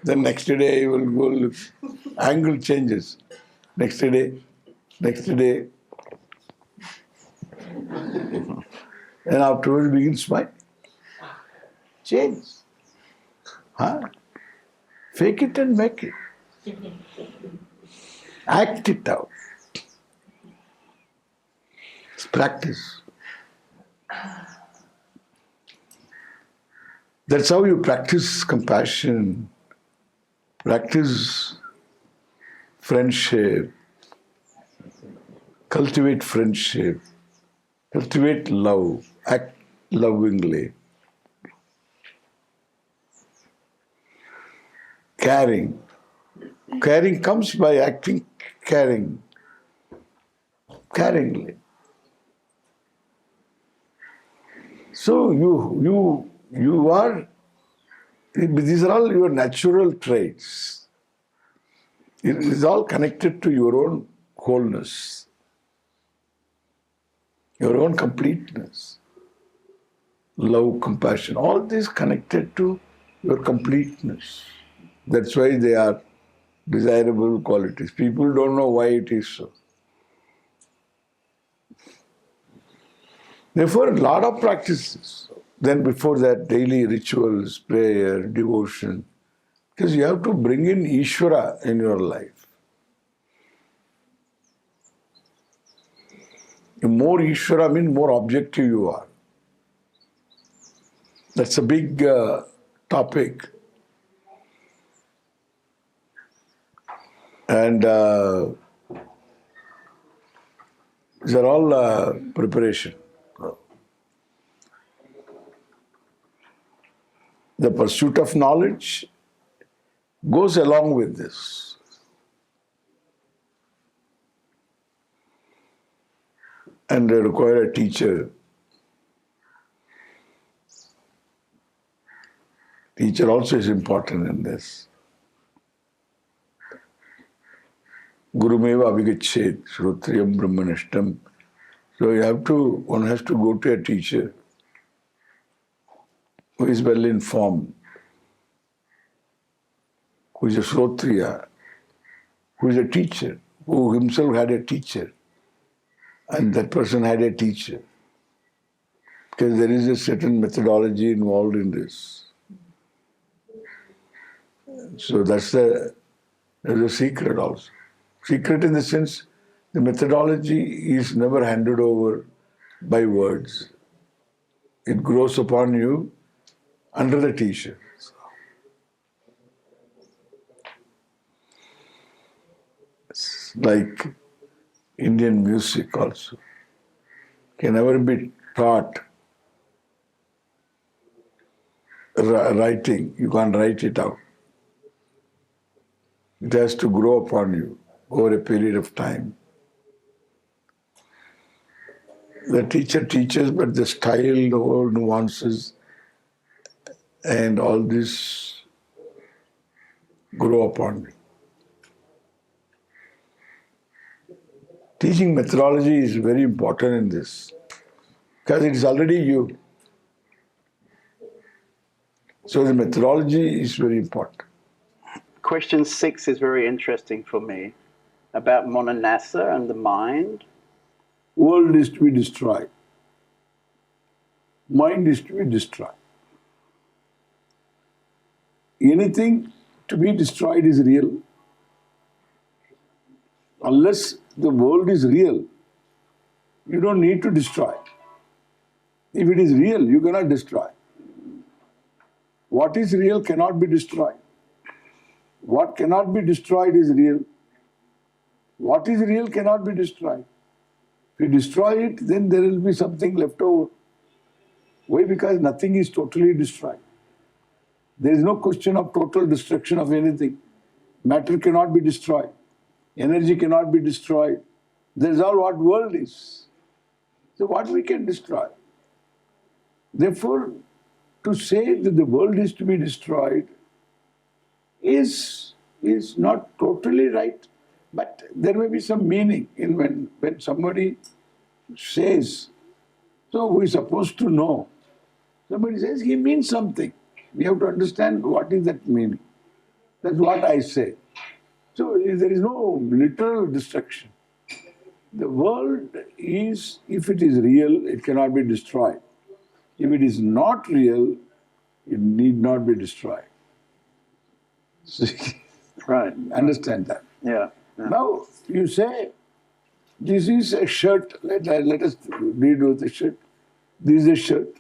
Then next day you will go look. Angle changes. Next day. And afterwards begins smile. Change. Huh? Fake it and make it. Act it out. It's practice. That's how you practice compassion, practice friendship, cultivate friendship, cultivate love, act lovingly. Caring. Caring comes by acting caringly. So you are, these are all your natural traits. It is all connected to your own wholeness, your own completeness. Love, compassion, all this connected to your completeness. That's why they are desirable qualities. People don't know why it is so. Therefore, a lot of practices. Then before that, daily rituals, prayer, devotion. Because you have to bring in Ishvara in your life. The more Ishvara means more objective you are. That's a big topic. And these are all preparation. The pursuit of knowledge goes along with this. and they require a teacher. Teacher also is important in this. Gurumeva avigachet, shrotriyam brahmanishtam. So one has to go to a teacher who is well informed, who is a shrotriya, who is a teacher, who himself had a teacher, and that person had a teacher. Because there is a certain methodology involved in this. So there's a secret also. Secret in the sense, the methodology is never handed over by words. It grows upon you under the teacher. It's like Indian music also. Can never be taught writing. You can't write it out. It has to grow upon you over a period of time. The teacher teaches, but the style, the whole nuances, and all this grow upon you. Teaching methodology is very important in this, because it is already you. So the methodology is very important.
Question 6 is very interesting for me, about Monanasa and the mind.
World is to be destroyed. Mind is to be destroyed. Anything to be destroyed is real. Unless the world is real, you don't need to destroy. If it is real, you cannot destroy. What is real cannot be destroyed. What cannot be destroyed is real. What is real cannot be destroyed. If you destroy it, then there will be something left over. Why? Because nothing is totally destroyed. There is no question of total destruction of anything. Matter cannot be destroyed. Energy cannot be destroyed. That is all what world is. So what we can destroy? Therefore, to say that the world is to be destroyed is not totally right, but there may be some meaning in when somebody says, so we are supposed to know. Somebody says he means something. We have to understand what is that meaning. That's what I say. So there is no literal destruction. The world is, if it is real, it cannot be destroyed. If it is not real, it need not be destroyed.
Right.
Understand that?
Yeah.
Now, you say, this is a shirt. Let us read with the shirt. This is a shirt.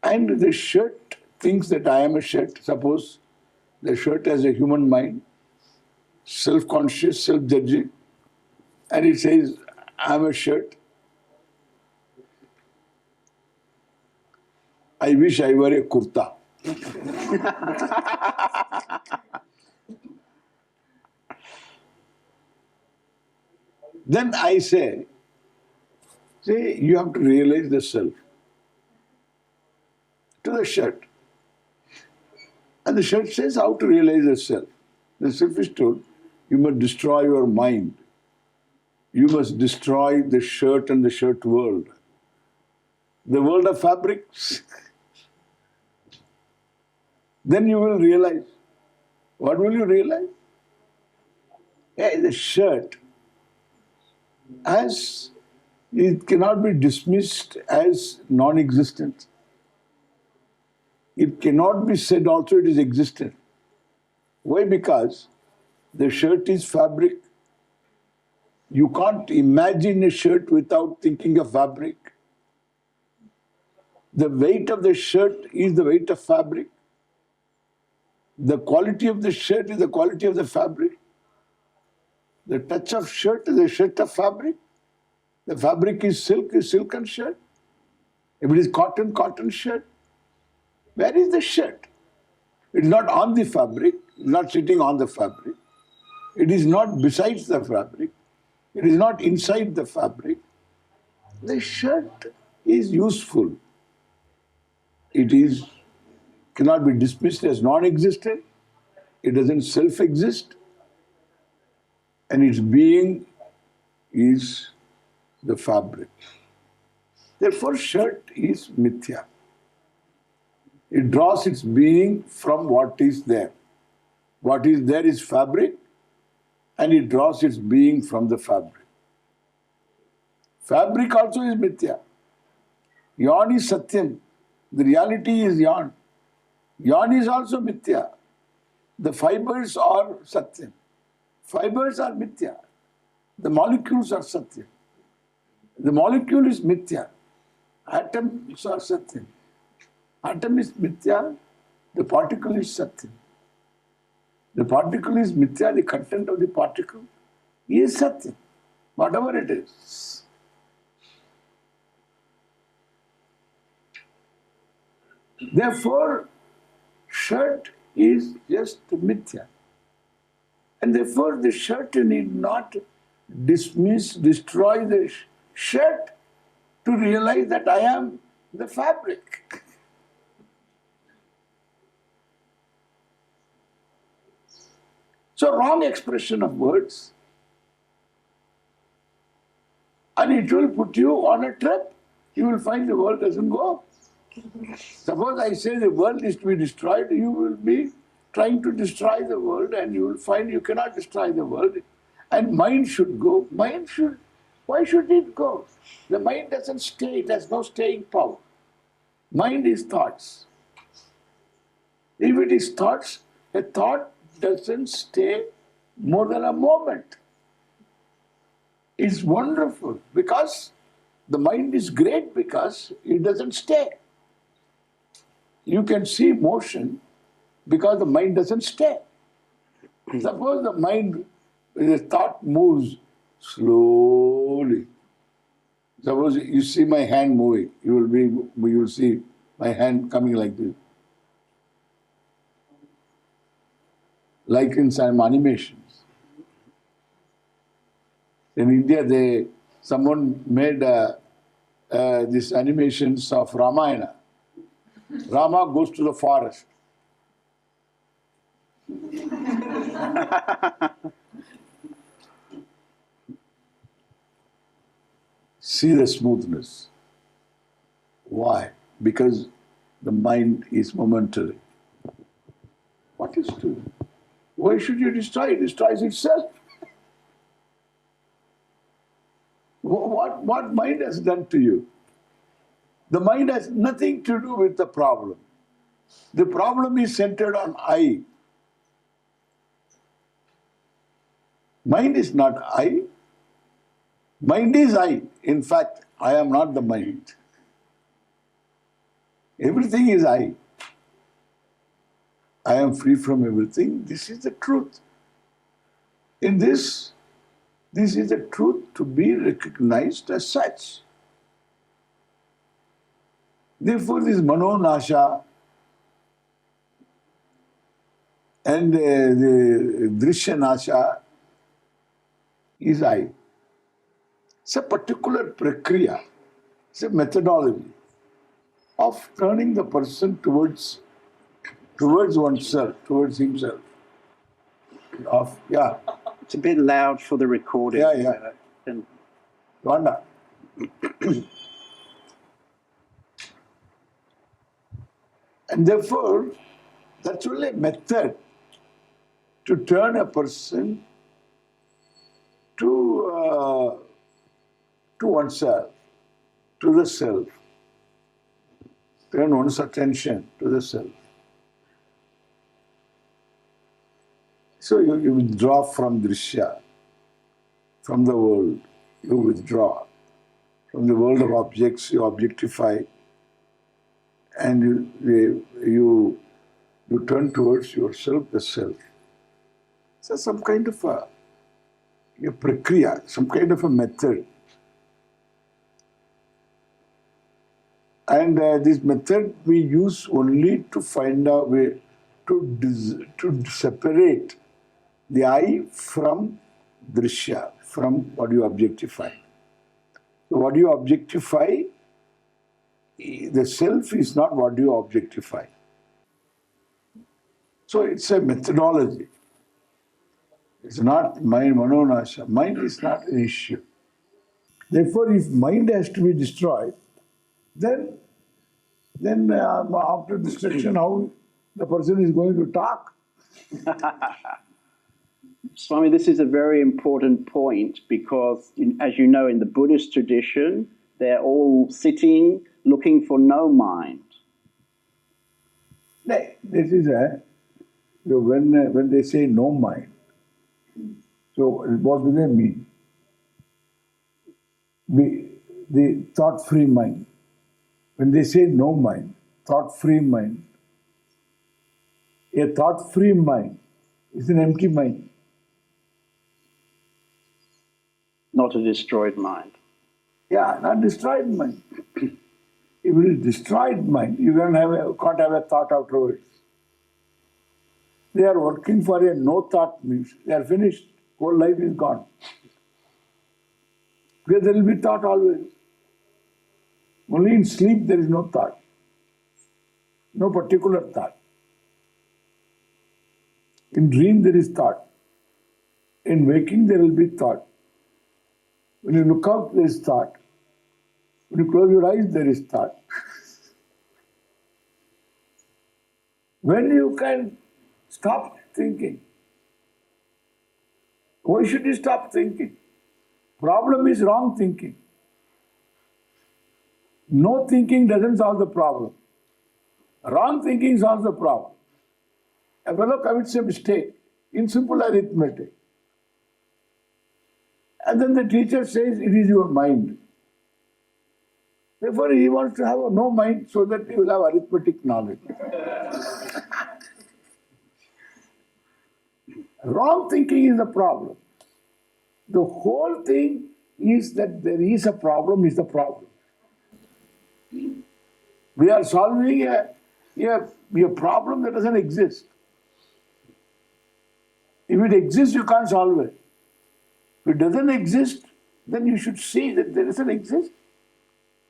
And the shirt thinks that I am a shirt. Suppose the shirt has a human mind, self-conscious, self-judging, and it says, I am a shirt. I wish I were a kurta. Then I say, you have to realize the self. To the shirt. And the shirt says how to realize the self. The self is told, you must destroy your mind. You must destroy the shirt and the shirt world. The world of fabrics. Then you will realize. What will you realize? The shirt, as it cannot be dismissed as non-existent. It cannot be said also it is existent. Why? Because the shirt is fabric. You can't imagine a shirt without thinking of fabric. The weight of the shirt is the weight of fabric. The quality of the shirt is the quality of the fabric. The touch of shirt is the shirt of fabric. The fabric is silken shirt. If it is cotton, cotton shirt. Where is the shirt? It is not on the fabric, not sitting on the fabric. It is not besides the fabric. It is not inside the fabric. The shirt is useful. It cannot be dismissed as non-existent. It doesn't self-exist. And its being is the fabric. Therefore, shirt is mithya. It draws its being from what is there. What is there is fabric, and it draws its being from the fabric. Fabric also is mithya. Yarn is satyam. The reality is yarn. Yarn is also mithya. The fibers are satyam. Fibers are mithya. The molecules are satyam. The molecule is mithya. Atoms are satyam. Atom is mithya. The particle is satyam. The particle is mithya. The content of the particle is satyam. Whatever it is. Therefore, shirt is just mithya. And therefore, the shirt need not dismiss, destroy the shirt to realize that I am the fabric. So, wrong expression of words, and it will put you on a trip. You will find the world doesn't go. Suppose I say the world is to be destroyed, you will be trying to destroy the world, and you will find you cannot destroy the world. And mind should go. Why should it go? The mind doesn't stay, it has no staying power. Mind is thoughts. If it is thoughts, a thought doesn't stay more than a moment. It's wonderful because the mind is great because it doesn't stay. You can see motion because the mind doesn't stay. Suppose the thought moves slowly. Suppose you see my hand moving, you will see my hand coming like this. Like in some animations. In India, someone made these animations of Ramayana. Rama goes to the forest. See the smoothness. Why? Because the mind is momentary. What is true? Why should you destroy it? It destroys itself. What mind has done to you? The mind has nothing to do with the problem. The problem is centered on I. Mind is not I. Mind is I. In fact, I am not the mind. Everything is I. I am free from everything. This is the truth. In this is the truth to be recognized as such. Therefore, this mano-nasha and the drishya-nasha is I. It's a particular prakriya. It's a methodology of turning the person towards oneself, towards himself.
It's a bit loud for the recording. And
Wanda. And therefore, that's only a method to turn a person to oneself, to the self. Turn one's attention to the self. So you withdraw from drishya, from the world. You withdraw. From the world of objects, you objectify. And you turn towards yourself, the self. So some kind of a prakriya, some kind of a method. And this method we use only to find a way to separate the I from drishya, from what you objectify. So what you objectify, the self is not what you objectify. So it's a methodology. It's not mind, manonasha. Mind is not an issue. Therefore, if mind has to be destroyed, then after destruction, how the person is going to talk?
Swami, this is a very important point because, as you know, in the Buddhist tradition, they're all sitting looking for no mind.
This is when they say no mind. So what do they mean? The thought-free mind. When they say no mind, thought-free mind, a thought-free mind is an empty mind.
Not a destroyed mind.
Yeah, not destroyed mind. If it is destroyed mind, you can't have a thought afterwards. They are working for a no thought means they are finished. Whole life is gone. Because there will be thought always. Only in sleep there is no thought. No particular thought. In dream there is thought. In waking there will be thought. When you look out there is thought. When you close your eyes there is thought. When you can stop thinking. Why should you stop thinking? Problem is wrong thinking. No thinking doesn't solve the problem. Wrong thinking solves the problem. A fellow commits a mistake in simple arithmetic. And then the teacher says, it is your mind. Therefore, he wants to have no mind so that he will have arithmetic knowledge. Wrong thinking is the problem. The whole thing is that there is a problem, is the problem. We are solving a problem that doesn't exist. If it exists, you can't solve it. If it doesn't exist, then you should see that there doesn't exist.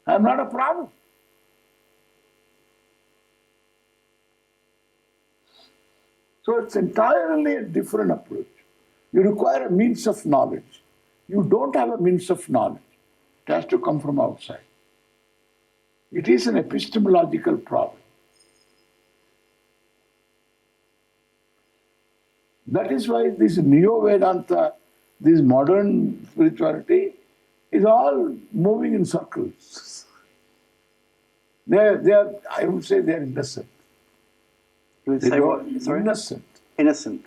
I am not a problem. So it's entirely a different approach. You require a means of knowledge. You don't have a means of knowledge. It has to come from outside. It is an epistemological problem. That is why this Neo-Vedanta, this modern spirituality is all moving in circles. They are, I would say they are innocent.
You would say what? Sorry?
Innocent.
Innocent.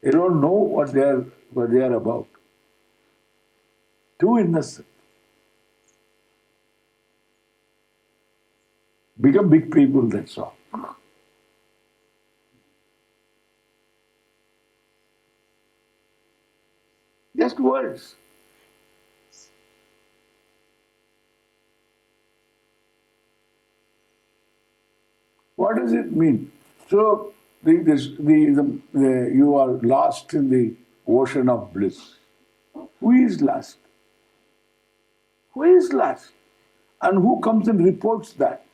They don't know what they are about. Too innocent. Become big people, that's all. Just words. What does it mean? So, you are lost in the ocean of bliss. Who is lost? Who is lost? And who comes and reports that?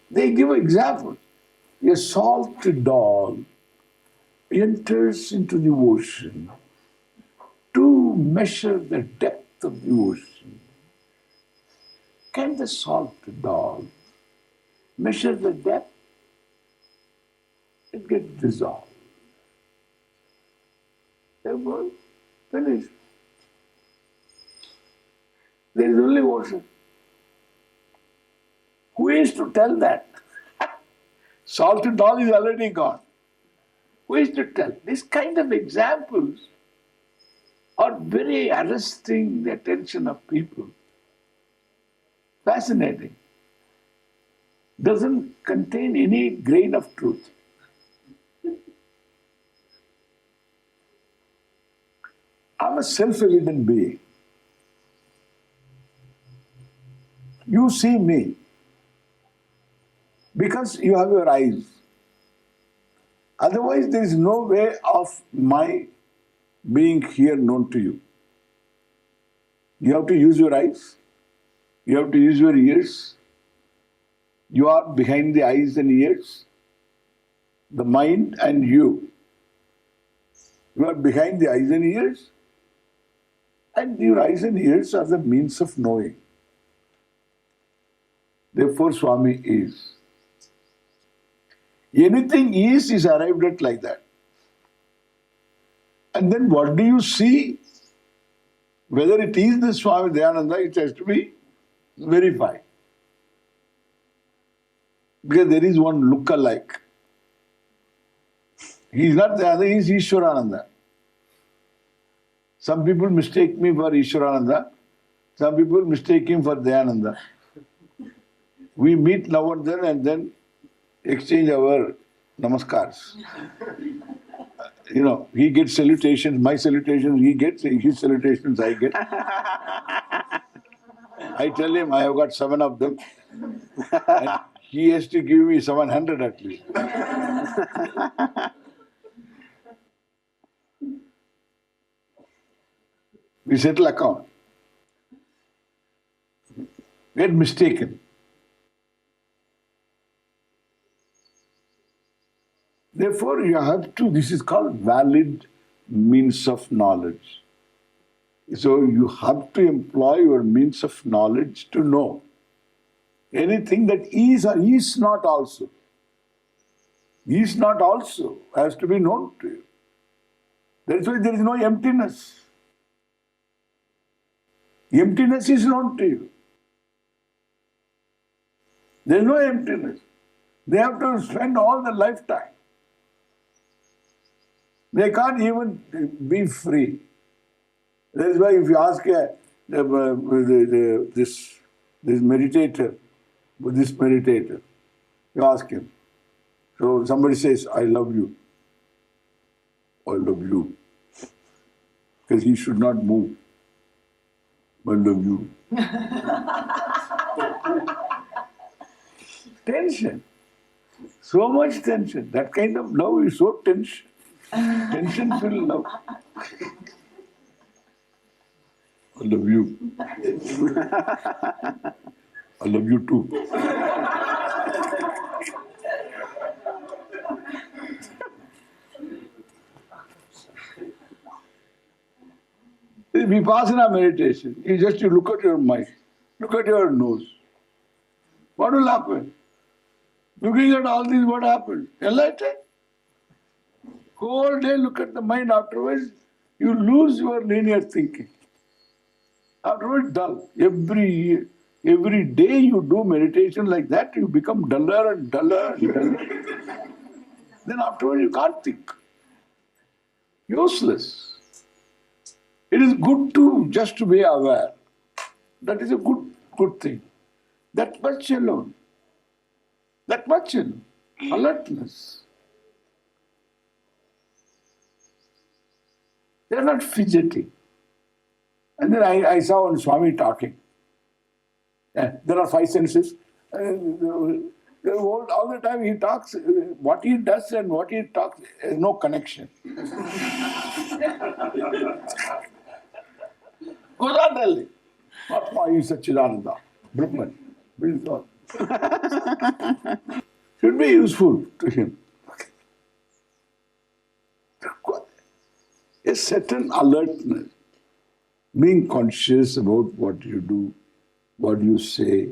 They give an example. A salted dog enters into the ocean to measure the depth of the ocean. Can the salted dog measure the depth? It gets dissolved. Therefore, finished. There is only ocean. Who is to tell that? Salted dog is already gone. Who is to tell? These kind of examples are very arresting the attention of people. Fascinating. Doesn't contain any grain of truth. I'm a self-evident being. You see me because you have your eyes. Otherwise, there is no way of my being here known to you. You have to use your eyes. You have to use your ears. You are behind the eyes and ears. The mind and you. You are behind the eyes and ears. And your eyes and ears are the means of knowing. Therefore, Swami is. Anything is arrived at like that. And then what do you see? Whether it is the Swami Dayananda, it has to be verified. Because there is one look-alike. He is not Dayananda, he is Ishwarananda. Some people mistake me for Ishwarananda. Some people mistake him for Dayananda. We meet now and then exchange our namaskars. You know, he gets salutations, my salutations he gets, his salutations I get. I tell him I have got 7 of them. And he has to give me 700 at least. We settle account. Get mistaken. Therefore, you have to, this is called valid means of knowledge. So you have to employ your means of knowledge to know anything that is or is not also. Is not also has to be known to you. That's why there is no emptiness. Emptiness is known to you. There is no emptiness. They have to spend all their lifetime. They can't even be free. That's why if you ask this meditator, Buddhist meditator, you ask him. So somebody says, I love you. I love you. Because he should not move. I love you. Tension. So much tension. That kind of love is so tension. Tension-filled love. I love you. I love you too. Vipassana meditation. You look at your mind, look at your nose. What will happen? Looking at all these, what happened? Enlightened. Whole day look at the mind, afterwards you lose your linear thinking. Afterwards dull. Every day you do meditation like that, you become duller and duller and duller. Then afterwards you can't think. Useless. It is good to just be aware. That is a good thing. That much alone. That much alone. Alertness. They are not fidgeting. And then I saw one Swami talking. There are 5 senses. All the time he talks, what he does and what he talks, has no connection. Goes on telling. Atma is Satchidananda, Brahman. Should be useful to him. A certain alertness, being conscious about what you do, what you say.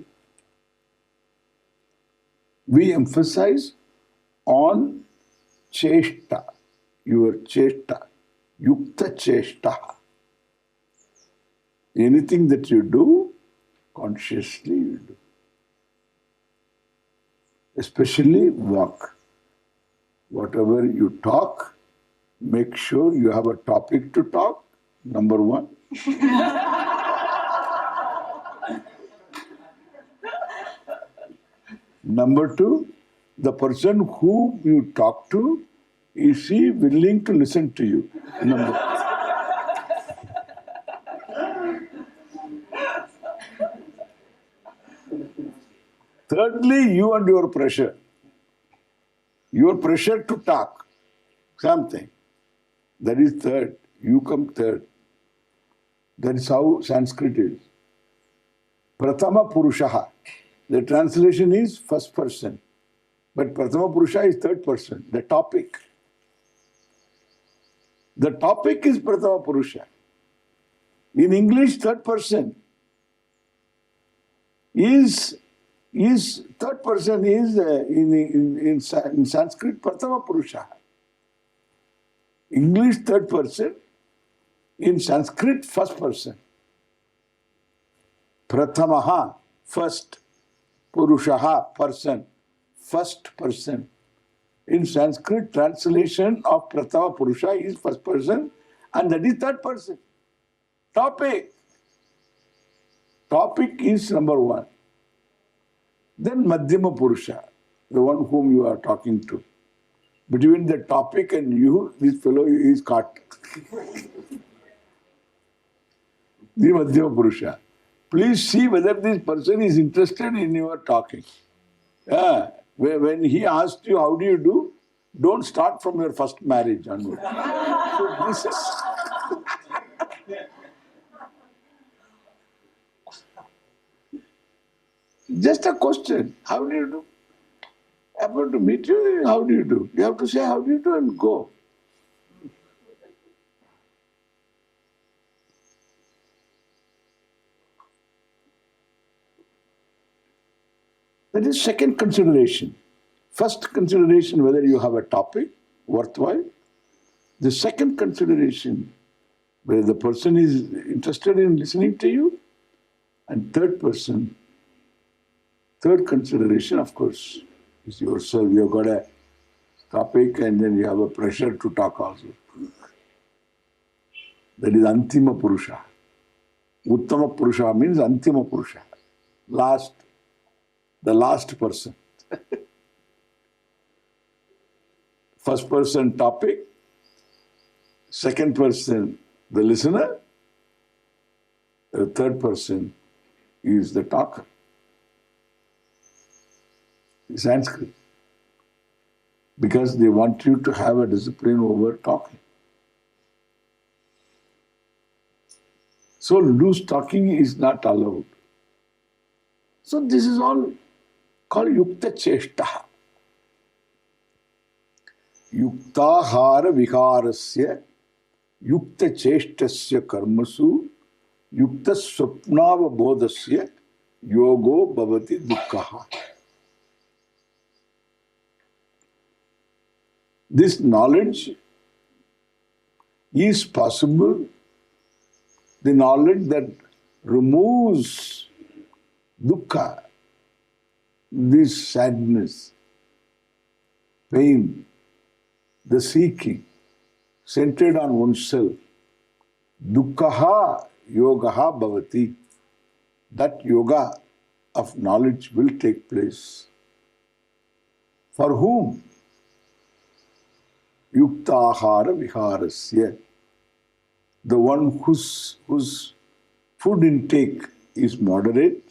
We emphasize on cheshta, your cheshta, yukta cheshta. Anything that you do, consciously you do. Especially walk. Whatever you talk, make sure you have a topic to talk, number 1. Number 2, the person whom you talk to, is he willing to listen to you? Number 3. Thirdly, you and your pressure. Your pressure to talk. something. That is third. You come third. That is how Sanskrit is. Prathama Purushaha. The translation is first person. But Prathama Purusha is third person, the topic. The topic is Prathama Purusha. In English, third person is third person is in Sanskrit Prathama Purusha. English third person, in Sanskrit first person. Prathamaha, first. Purushaha, person. First person. In Sanskrit, translation of Prathama Purusha is first person, and that is third person. Topic. Topic is number one. Then Madhyama Purusha, the one whom you are talking to. Between the topic and you, this fellow is caught. The Madhyama Purusha. Please see whether this person is interested in your talking. When he asks you, how do you do? Don't start from your first marriage onward. So this is... Just a question. How do you do? I'm going to meet you. How do you do? You have to say, how do you do, and go. That is second consideration. First consideration, whether you have a topic worthwhile. The second consideration, whether the person is interested in listening to you. And third consideration, of course, is yourself. You have got a topic and then you have a pressure to talk also. That is Antima Purusha. Uttama Purusha means Antima Purusha. Last, the last person. First person topic, second person the listener, the third person is the talker. Sanskrit. Because they want you to have a discipline over talking. So loose talking is not allowed. So this is all called Yukta Cheshtaha. Yuktahara Viharasya Yukta Cheshtasya Karmasu Yukta Swapnava Bodhasya Yogo Bhavati Dukkaha. This knowledge is possible, the knowledge that removes dukkha, this sadness, pain, the seeking, centered on oneself. Dukkhaha yogaha bhavati. That yoga of knowledge will take place. For whom? Yuktahara viharasya. The one whose food intake is moderate,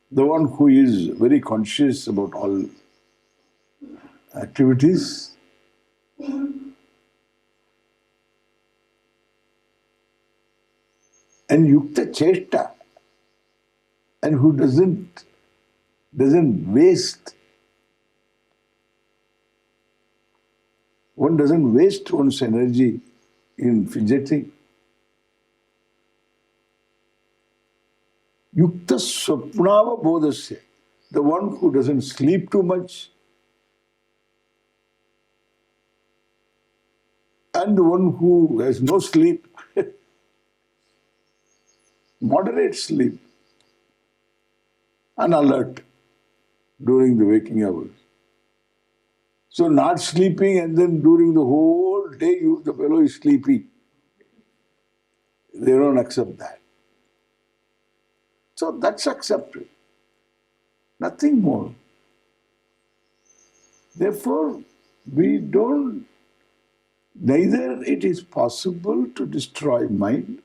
the one who is very conscious about all activities, and yukta cheshta, and who doesn't waste. One doesn't waste one's energy in fidgeting. Yukta swapnava bodhasya, the one who doesn't sleep too much, and the one who has no sleep, moderate sleep, and alert during the waking hours. So not sleeping and then during the whole day the fellow is sleepy. They don't accept that. So that's accepted. Nothing more. Therefore, neither it is possible to destroy mind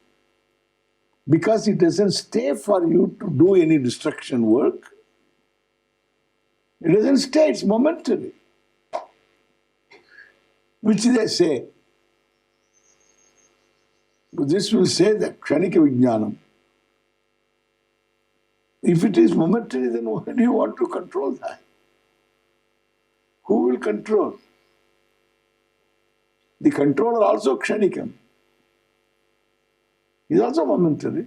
because it doesn't stay for you to do any destruction work. It doesn't stay, it's momentary. Which they say. This will say that Kshanika Vijnanam. If it is momentary, then why do you want to control that? Who will control? The controller also Kshanikam. He is also momentary.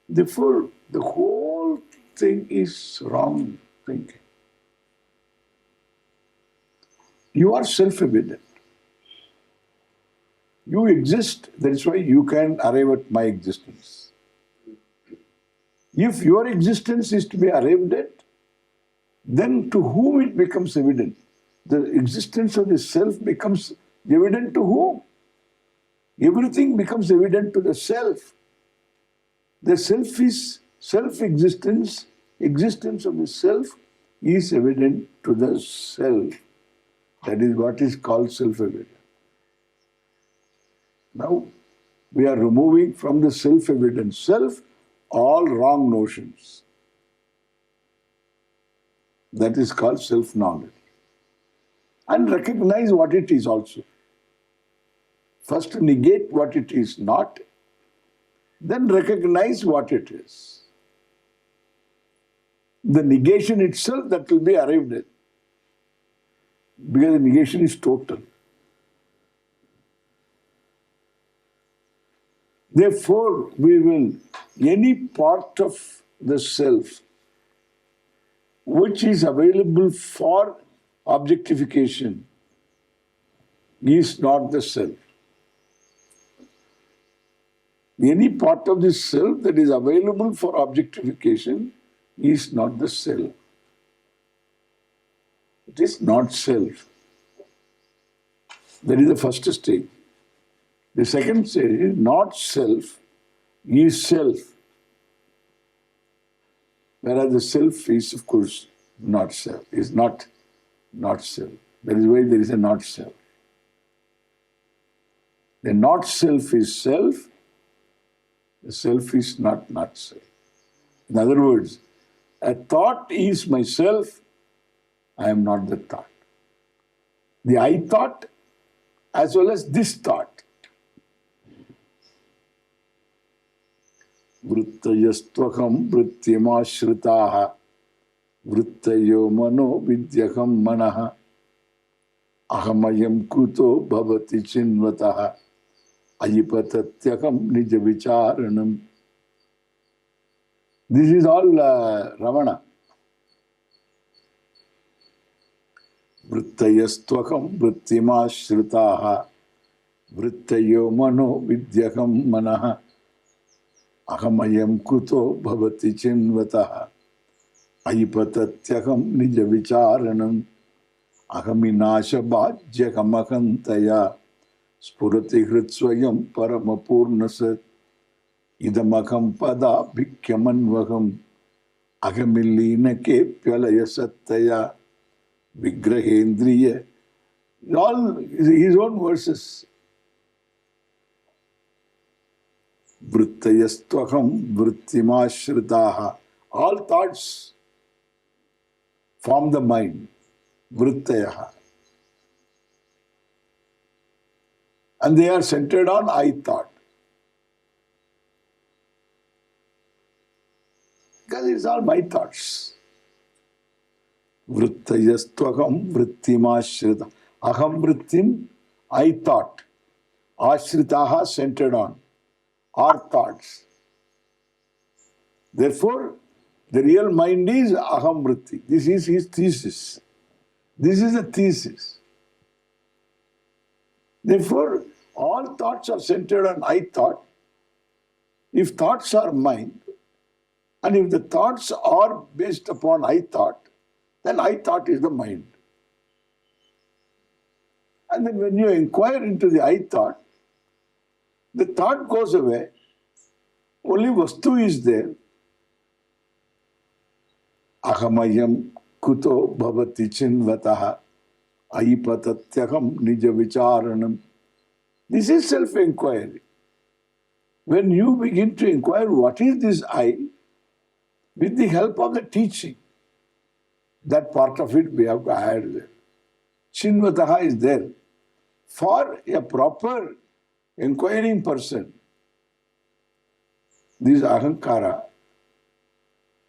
Therefore, the whole thing is wrong thinking. You are self-evident. You exist, that is why you can arrive at my existence. If your existence is to be arrived at, then to whom it becomes evident? The existence of the self becomes evident to whom? Everything becomes evident to the self. The self is self-existence, existence of the self is evident to the self. That is what is called self-evident. Now, we are removing from the self-evident self all wrong notions. That is called self-knowledge. And recognize what it is also. First negate what it is not, then recognize what it is. The negation itself that will be arrived at. Because the negation is total. Therefore, we will, any part of the self which is available for objectification is not the self. Any part of the self that is available for objectification is not the self. It is not self. That is the first stage. The second stage is not self, is self. Whereas the self is, of course, not self, is not self. That is why there is a not self. The not self is self, the self is not self. In other words, a thought is myself, I am not the thought. The I thought as well as this thought. Vrittayastvakam vrittimashritaha vrittayo mano vidyakam manaha ahamayam kuto bhavati chinvataha ayipatatyakam nija vicharanam. This is all Ramana. Vrittayastvakam vrittimashritaha vrittayo mano vidyakam manaha ahamayam kuto bhavati chinvataha ayipatatyakam nija vicharanam ahaminasha bhajyakamahantaya spurati hritsvayam paramapurnasat idamakam pada bhikkyamanvaham ahamillina kepyalaya sattaya vigrahendriya. All his own verses. Vrittayastvakam vrittimashritaha. All thoughts form the mind. Vrittayaha. And they are centered on I thought. Because it's all my thoughts. Vrittayastvakam vrittimashrita. Aham vrittim, I thought. Ashritaha, centered on. Our thoughts. Therefore, the real mind is aham vritti. This is his thesis. This is a thesis. Therefore, all thoughts are centered on I thought. If thoughts are mind, and if the thoughts are based upon I thought, then I thought is the mind. And then when you inquire into the I thought, the thought goes away, only vastu is there. Ahamayam kuto bhavati chinvataha ayipatatyakam nija vicharanam. This is self-enquiry. When you begin to inquire what is this I, With the help of the teaching, that part of it we have to add there. Chinvataha is there. For a proper inquiring person, this ahankara,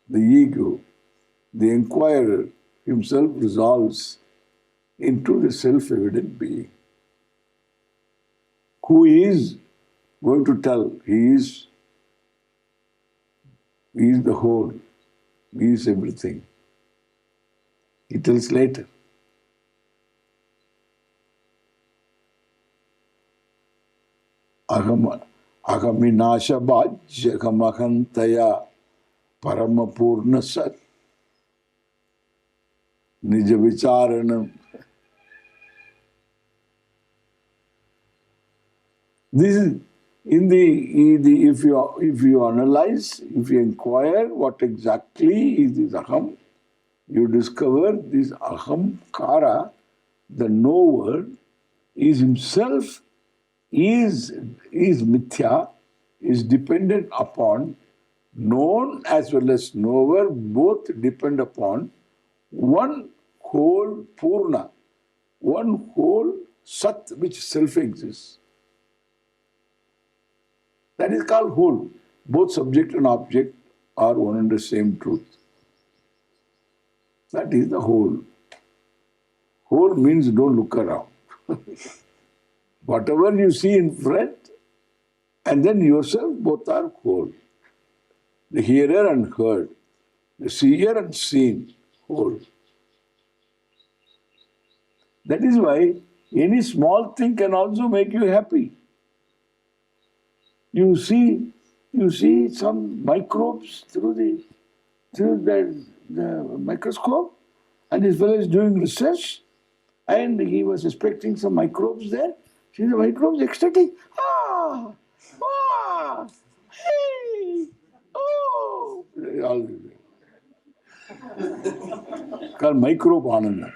the ego, the inquirer himself resolves into the self-evident being. Who is going to tell? He is the whole. He is everything. He tells later. Ahaminasha bhajyagamahantaya paramapurna sat nija vicharanam. This is if you analyze, if you inquire what exactly is this aham, you discover this ahamkara, the knower, is himself is mithya, is dependent upon known as well as knower, both depend upon one whole purna, one whole sat which self exists. That is called whole. Both subject and object are one and the same truth. That is the whole. Whole means don't look around. Whatever you see in front and then yourself, both are whole. The hearer and heard, the seer and seen, whole. That is why any small thing can also make you happy. You see some microbes through the microscope, and this fellow is doing research, and he was expecting some microbes there. See the microbes ecstatic. Ah! Ah! Hey! Oh! All called microbe ananda.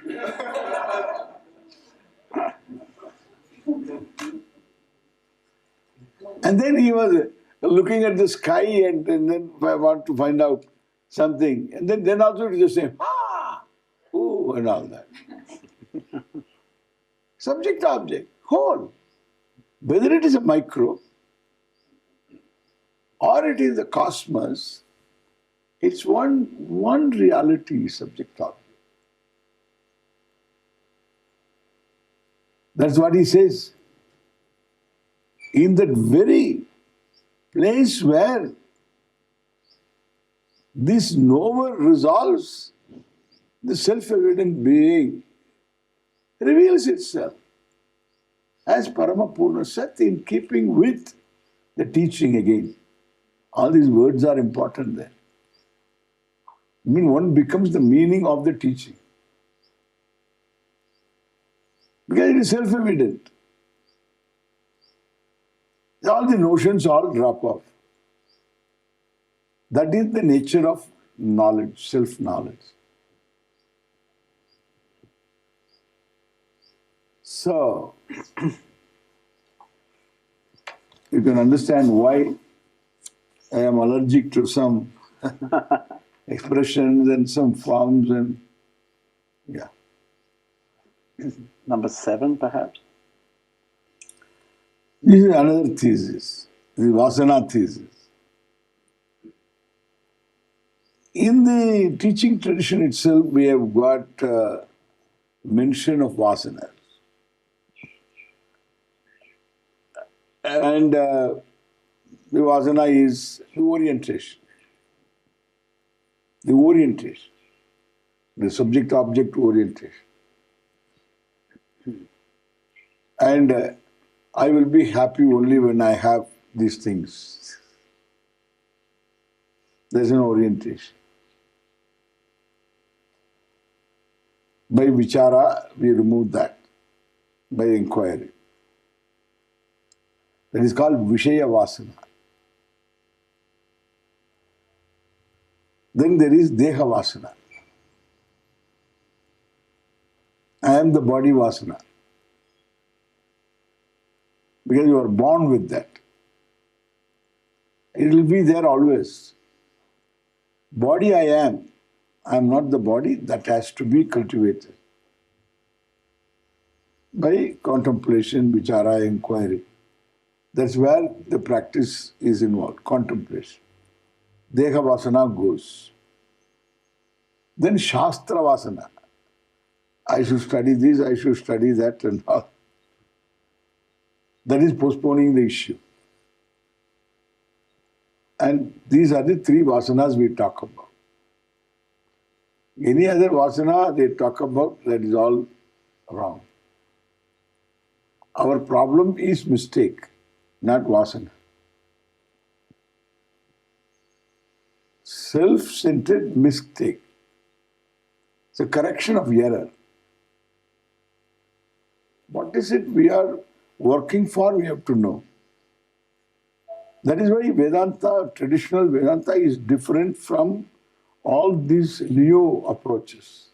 And then he was looking at the sky and then I want to find out something. And then also it is the same. Ah! Ooh, and all that. Subject, object, whole. Whether it is a micro or it is the cosmos, it's one reality, subject, object. That's what he says. In that very place where this knower resolves, the self-evident being reveals itself as Paramapurna Sat in keeping with the teaching again. All these words are important there. I mean, one becomes the meaning of the teaching. Because it is self-evident. All the notions all drop off. That is the nature of knowledge, self-knowledge. So, you can understand why I am allergic to some expressions and some forms and yeah.
Number 7, perhaps?
This is another thesis, the Vasana thesis. In the teaching tradition itself, we have got mention of vasanas. And the vasana is the orientation. The orientation. The subject-object orientation. And I will be happy only when I have these things. There's an orientation. By vichara, we remove that. By inquiry. That is called Vishaya Vasana. Then there is Deha Vasana. I am the body Vasana. Because you are born with that. It will be there always. Body I am. I am not the body. That has to be cultivated by contemplation, vichara, inquiry. That's where the practice is involved, contemplation. Deha vasana goes. Then Shastra vasana. I should study this, I should study that and all. That is postponing the issue. And these are the three vasanas we talk about. Any other vasana they talk about, that is all wrong. Our problem is mistake, not vasana. Self-centered mistake. It's a correction of error. What is it we are working for? We have to know. That is why Vedanta, traditional Vedanta, is different from all these new approaches.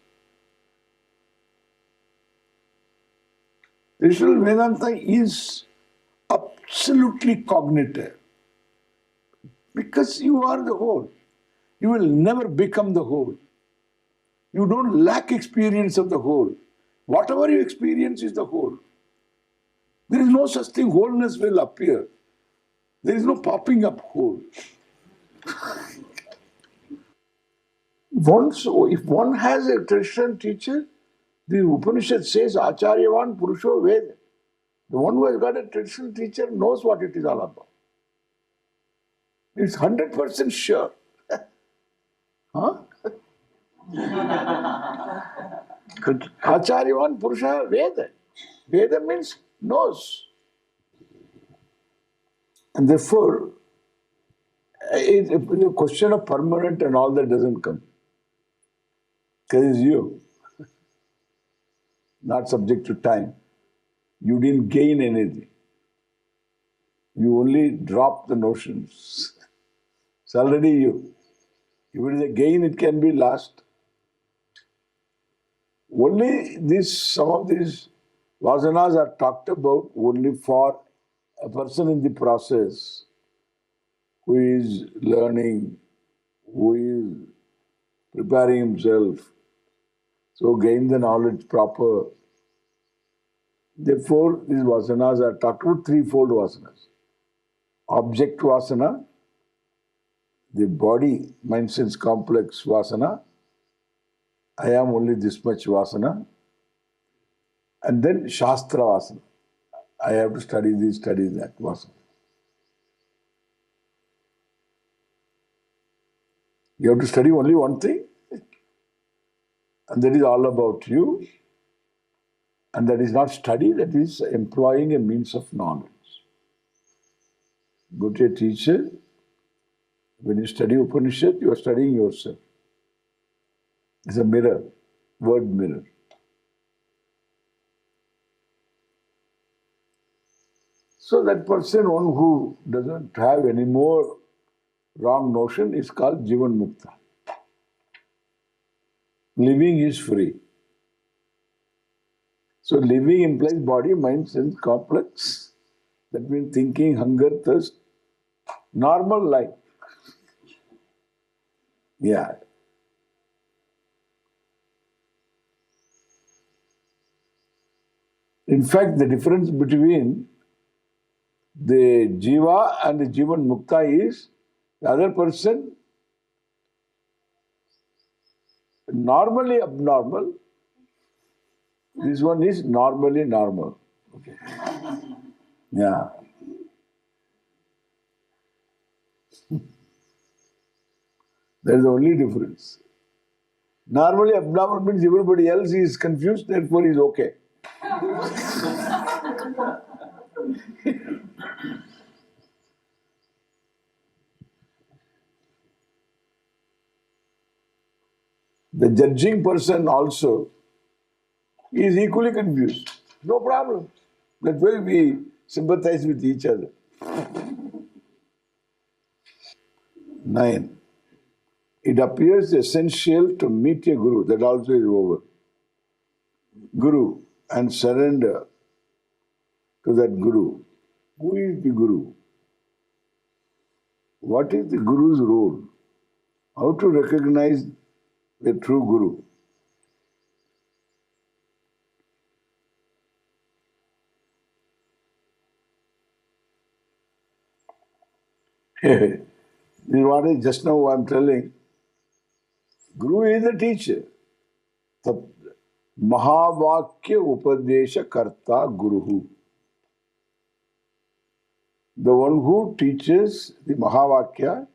Traditional Vedanta is absolutely cognitive because you are the whole. You will never become the whole. You don't lack experience of the whole. Whatever you experience is the whole. There is no such thing, wholeness will appear. There is no popping up whole. If one has a traditional teacher, the Upanishad says, Acharyavan Purusho Veda. The one who has got a traditional teacher knows what it is all about. It's 100% sure. Huh? Acharyavan Purusha Veda. Veda means knows. And therefore, the question of permanent and all that doesn't come. Because it's you. Not subject to time. You didn't gain anything. You only dropped the notions. It's already you. If it is a gain, it can be lost. Only some of these vasanas are talked about only for a person in the process who is learning, who is preparing himself, so gain the knowledge proper. Therefore, these vasanas are talked about threefold vasanas. Object vasana, the body, mind, sense complex vasana. I am only this much vasana. And then Shastra vasana. I have to study this, study that vasana. You have to study only one thing, and that is all about you. And that is not study, that is employing a means of knowledge. Go to a teacher. When you study Upanishad, you are studying yourself. It's a mirror, word mirror. So that person, one who doesn't have any more wrong notion, is called Jivan Mukta. Living is free. So living implies body, mind, sense, complex. That means thinking, hunger, thirst, normal life. Yeah. In fact, the difference between the Jiva and the Jivan Mukta is the other person normally abnormal. This one is normally normal. Okay. Yeah. That is the only difference. Normally abnormal means everybody else is confused, therefore is okay. The judging person also is equally confused. No problem. That's why we sympathize with each other. 9. It appears essential to meet a guru. That also is over. Guru and surrender to that guru. Who is the guru? What is the guru's role? How to recognize a true Guru? This is what I just now I'm telling. Guru is the teacher. The Mahavakya Upadesha Karta Guruhu. The one who teaches the Mahavakya,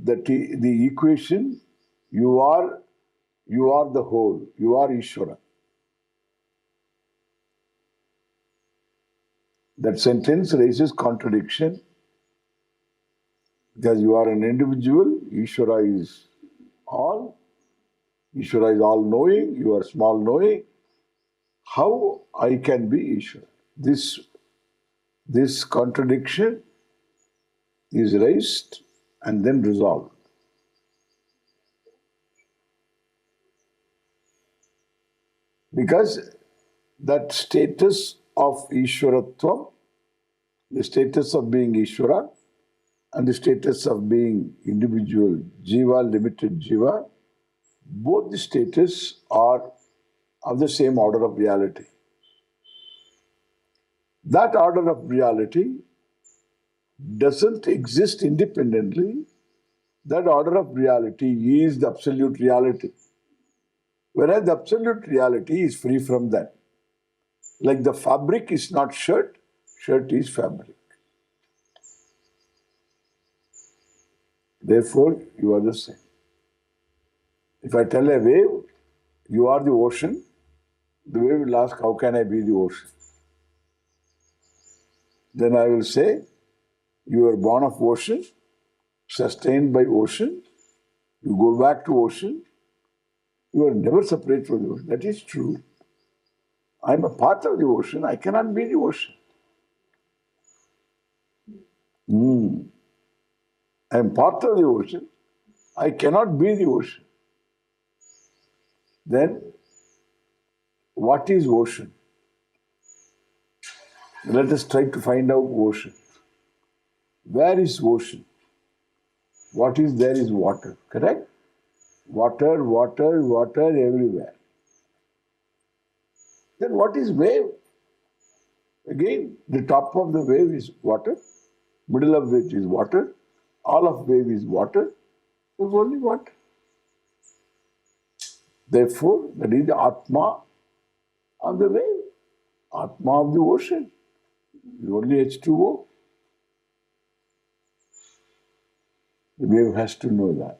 the equation, you are the whole, you are Ishvara. That sentence raises contradiction because you are an individual, Ishvara is all, Ishvara is all knowing, you are small knowing. How I can be Ishvara? This contradiction is raised and then resolved. Because that status of Ishwaratvam, the status of being Ishvara, and the status of being individual Jiva, limited Jiva, both the status are of the same order of reality. That order of reality doesn't exist independently. That order of reality is the absolute reality. Whereas the absolute reality is free from that. Like the fabric is not shirt, shirt is fabric. Therefore, you are the same. If I tell a wave, you are the ocean, the wave will ask, how can I be the ocean? Then I will say, you are born of ocean, sustained by ocean, you go back to ocean, you are never separate from the ocean. That is true. I am a part of the ocean, I cannot be the ocean. I am part of the ocean, I cannot be the ocean. Then, what is ocean? Let us try to find out ocean. Where is ocean? What is there is water, correct? Water, water, water everywhere. Then what is wave? Again, the top of the wave is water, middle of it is water, all of wave is water, there's only water. Therefore, that is the Atma of the wave, Atma of the ocean, is only H2O. The wave has to know that.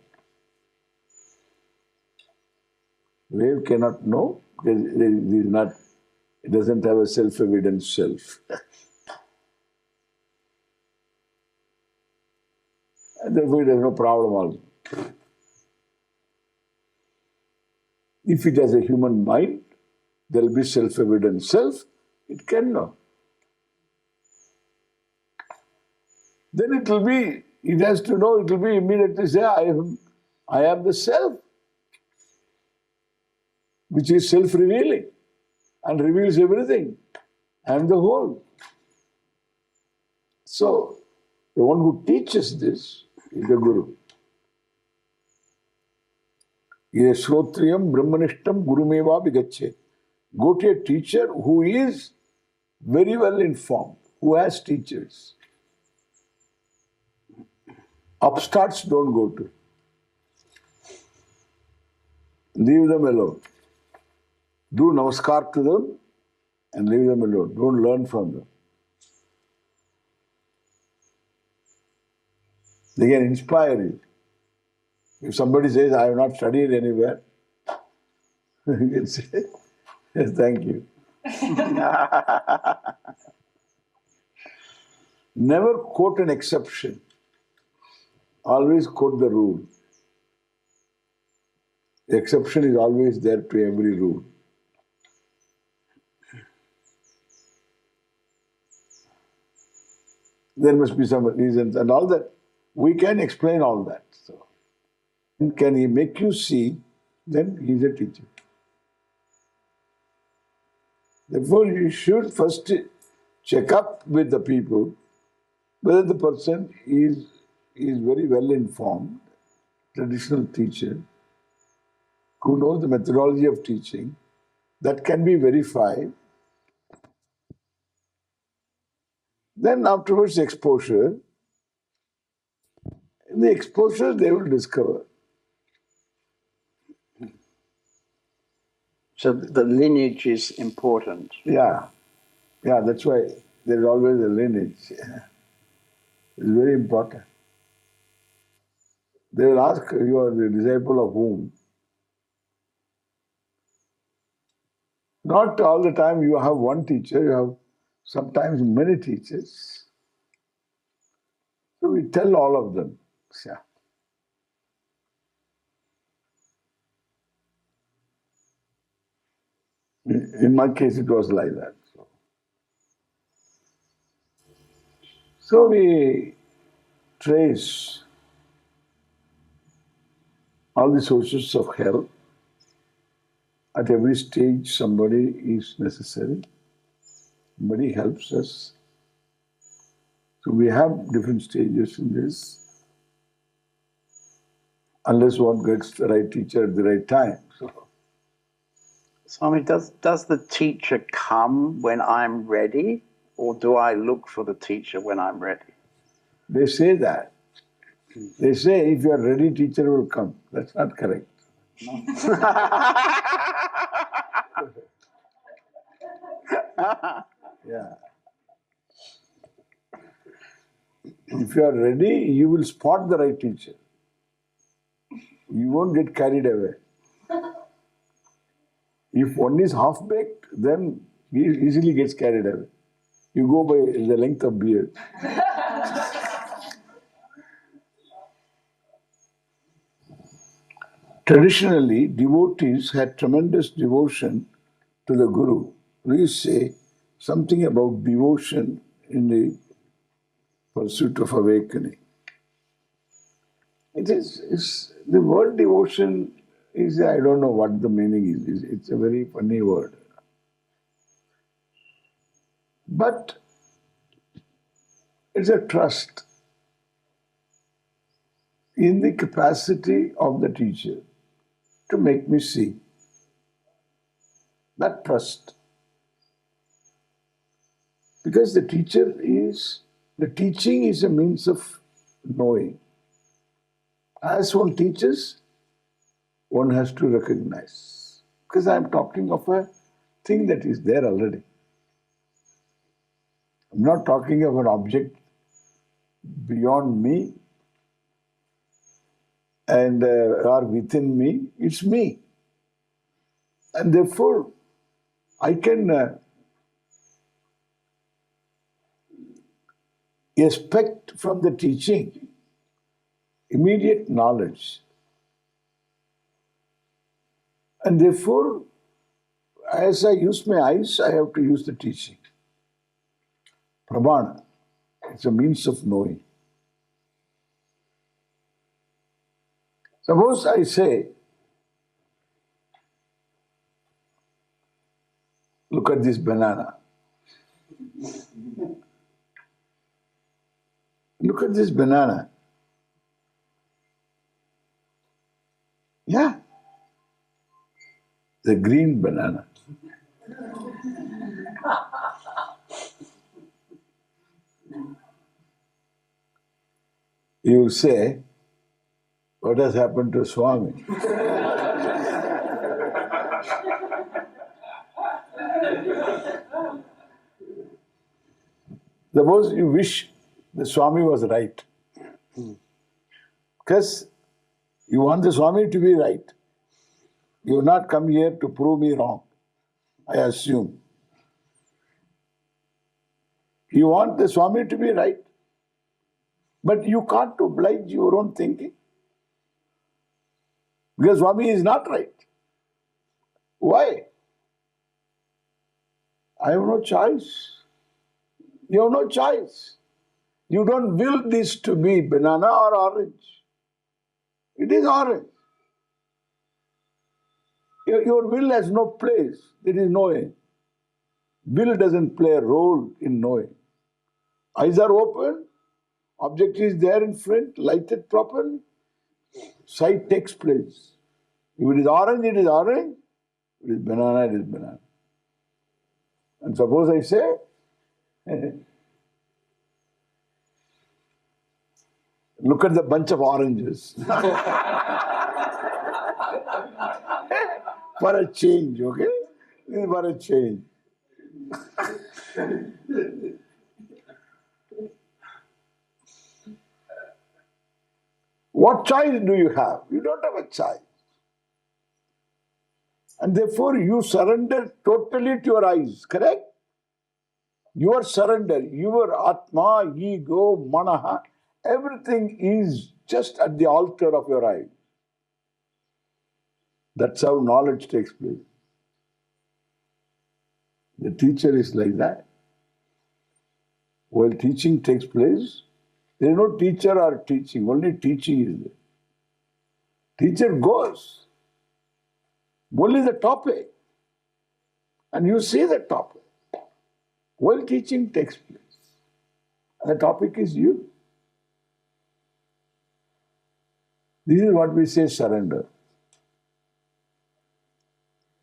The wave cannot know because it doesn't have a self-evident self. And therefore, it has no problem also. If it has a human mind, there will be self-evident self, it can know. Then it has to know, it will be immediately say, I am the self, which is self-revealing and reveals everything. I am the whole. So, the one who teaches this is the Guru. Ye Shrotriyam Brahmanishtam Gurumeva Vigacche. Go to a teacher who is very well informed, who has teachers. Upstarts don't go to. Leave them alone. Do namaskar to them and leave them alone. Don't learn from them. They can inspire you. If somebody says, I have not studied anywhere, you can say, yes, thank you. Never quote an exception. Always quote the rule. The exception is always there to every rule. There must be some reasons and all that. We can explain all that. So, can he make you see? Then he is a teacher. Therefore, you should first check up with the people whether the person is very well informed traditional teacher who knows the methodology of teaching that can be verified, then afterwards exposure. In the exposure, they will discover.
So the lineage is important.
Yeah, that's why there is always a lineage. It's very important. They will ask, you are the disciple of whom? Not all the time you have one teacher, you have sometimes many teachers. So we tell all of them. Yeah. In my case, it was like that. So we trace all the sources of hell. At every stage, somebody is necessary. Somebody helps us. So we have different stages in this. Unless one gets the right teacher at the right time. So,
Swami, does the teacher come when I'm ready, or do I look for the teacher when I'm ready?
they say that. They say if you are ready, teacher will come. That's not correct. Yeah. If you are ready, you will spot the right teacher. You won't get carried away. If one is half-baked, then he easily gets carried away. You go by the length of beard. Traditionally, devotees had tremendous devotion to the Guru. Please say something about devotion in the pursuit of awakening. It's the word devotion is, I don't know what the meaning is. It's a very funny word. But it's a trust in the capacity of the teacher to make me see. That trust. Because the teaching is a means of knowing. As one teaches, one has to recognize. Because I am talking of a thing that is there already. I'm not talking of an object beyond me and or within me. It's me. And therefore, I can expect from the teaching immediate knowledge. And therefore, as I use my eyes, I have to use the teaching. Pramana. It's a means of knowing. Suppose I say, look at this banana. Look at this banana. Yeah. The green banana. You will say, what has happened to Swami? Suppose you wish the Swami was right. Because you want the Swami to be right. You have not come here to prove me wrong, I assume. You want the Swami to be right. But you can't oblige your own thinking. Because Swami is not right. Why? I have no choice. You have no choice. You don't will this to be banana or orange. It is orange. Your will has no place. There is knowing. Will doesn't play a role in knowing. Eyes are open. Object is there in front, lighted properly. Sight takes place. If it is orange, it is orange. If it is banana, it is banana. And suppose I say, look at the bunch of oranges. For a change, okay? For a change. What choice do you have? You don't have a choice. And therefore you surrender totally to your eyes, correct? Your surrender, your Atma, ego, Manaha, everything is just at the altar of your eyes. That's how knowledge takes place. The teacher is like that. While teaching takes place, there is no teacher or teaching, only teaching is there. Teacher goes, only the topic, and you see the topic. While teaching takes place, and the topic is you. This is what we say surrender.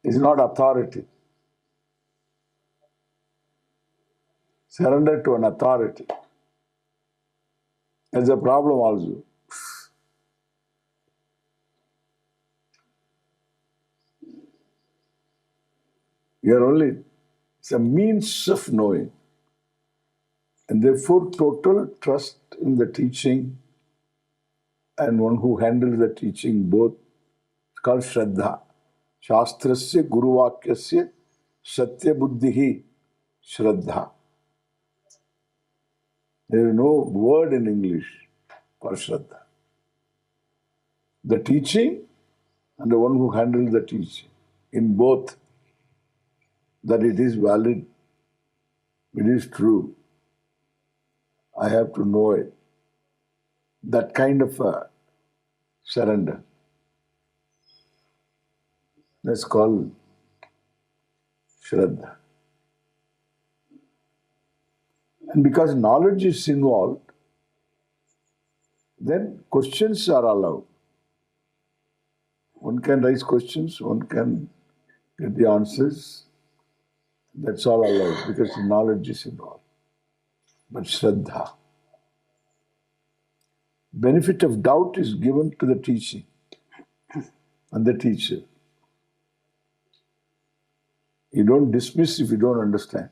It's not authority. Surrender to an authority. That's a problem also. It's a means of knowing. And therefore, total trust in the teaching and one who handles the teaching both, it's called Shraddha. Shastrasya Guruvakyasya Satya Buddhihi Shraddha. There is no word in English for Shraddha. The teaching and the one who handles the teaching, in both, that it is valid, it is true. I have to know it. That kind of a surrender. That's called Shraddha. And because knowledge is involved, then questions are allowed. One can raise questions, one can get the answers. That's all allowed because knowledge is involved. But Shraddha, benefit of doubt is given to the teaching and the teacher. You don't dismiss if you don't understand.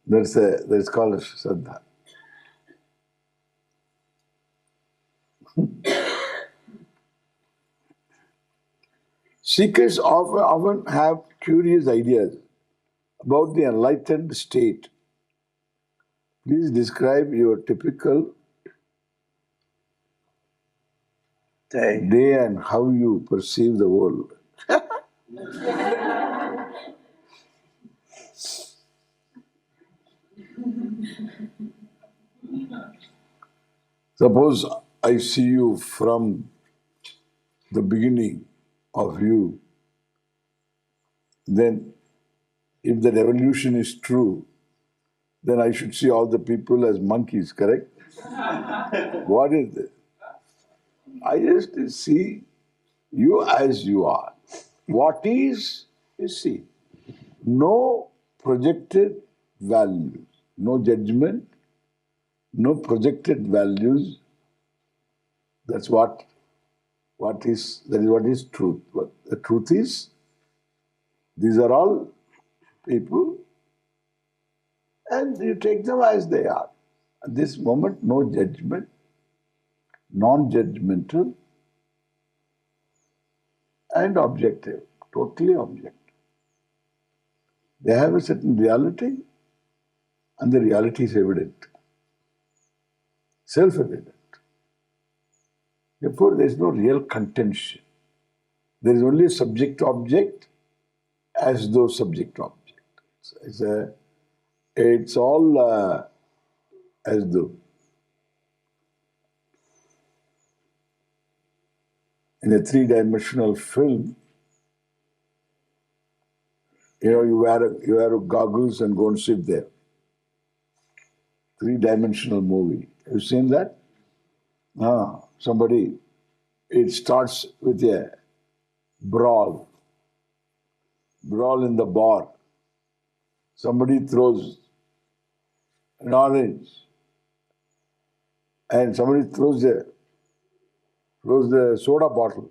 That's called Shraddha. Seekers often have curious ideas about the enlightened state. Please describe your typical day and how you perceive the world. Suppose I see you from the beginning of you, then if the evolution is true, then I should see all the people as monkeys, correct? What is it? I just see you as you are. What is, you see. No projected values, no judgment, no projected values. That is what is truth. What the truth is, these are all people, and you take them as they are. At this moment, no judgment, non-judgmental, and objective, totally objective. They have a certain reality, and the reality is evident, self-evident. Therefore, there is no real contention. There is only subject-object as though subject-object. It's all as though. In a three-dimensional film, you wear goggles and go and sit there. Three-dimensional movie. Have you seen that? Somebody, it starts with a brawl in the bar. Somebody throws an orange and somebody throws the soda bottle.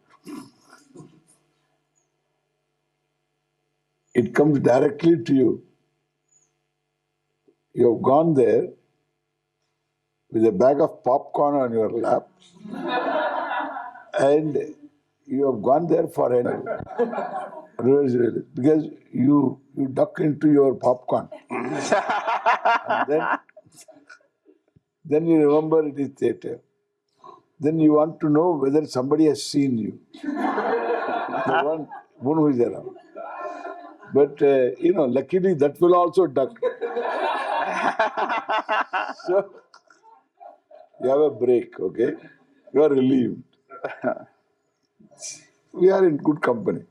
It comes directly to you. You have gone there with a bag of popcorn on your lap and you have gone there for an because you duck into your popcorn. And then you remember it is theatre. Then you want to know whether somebody has seen you. The one who is around. But, luckily that will also duck. So, you have a break, okay? You are relieved. We are in good company.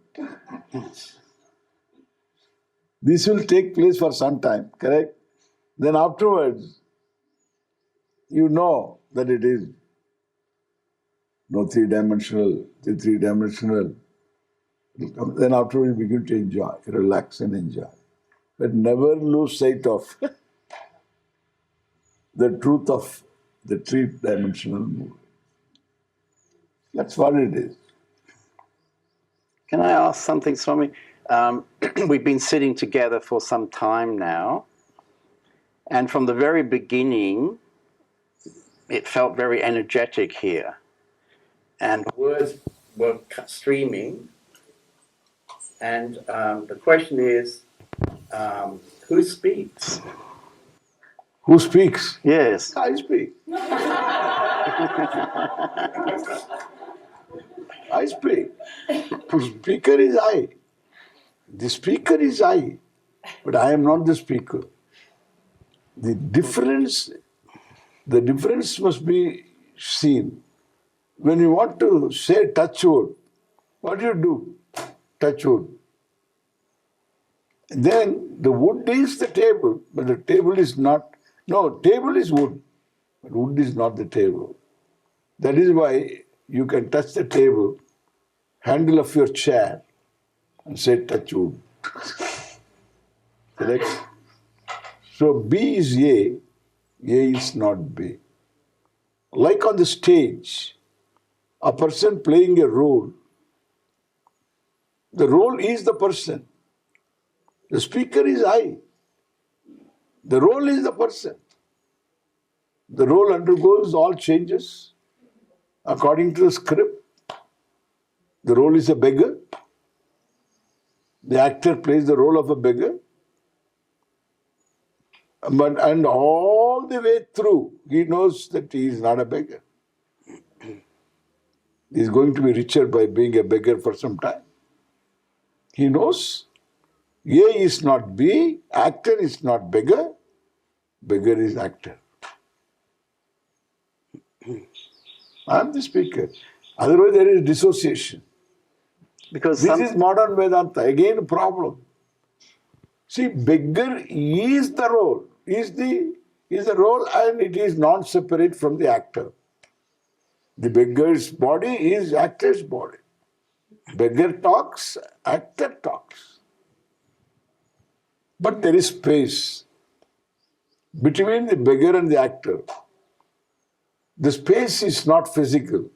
This will take place for some time, correct? Then afterwards, you know that it is no three-dimensional. Then afterwards you begin to enjoy, relax and enjoy. But never lose sight of the truth of the three-dimensional movement. That's what it is.
Can I ask something, Swami? We've been sitting together for some time now, and from the very beginning, it felt very energetic here. And words were streaming. And the question is, who speaks?
Who speaks?
Yes.
I speak. I speak. The speaker is I. The speaker is I. But I am not the speaker. The difference must be seen. When you want to say touch wood, what do? Touch wood. Then the wood is the table, but the table is not. No, table is wood, but wood is not the table. That is why you can touch the table, handle of your chair, and say touch wood. Correct? So B is A is not B. Like on the stage, a person playing a role, the role is the person. The speaker is I. The role is the person. The role undergoes all changes according to the script. The role is a beggar. The actor plays the role of a beggar. And all the way through, he knows that he is not a beggar. He is going to be richer by being a beggar for some time. He knows A is not B, actor is not beggar, beggar is actor. I am the speaker. Otherwise there is dissociation.
Because
this is modern Vedanta. Again a problem. See, beggar is the role. Is the role and it is non-separate from the actor. The beggar's body is actor's body. Beggar talks, actor talks. But there is space between the beggar and the actor. The space is not physical.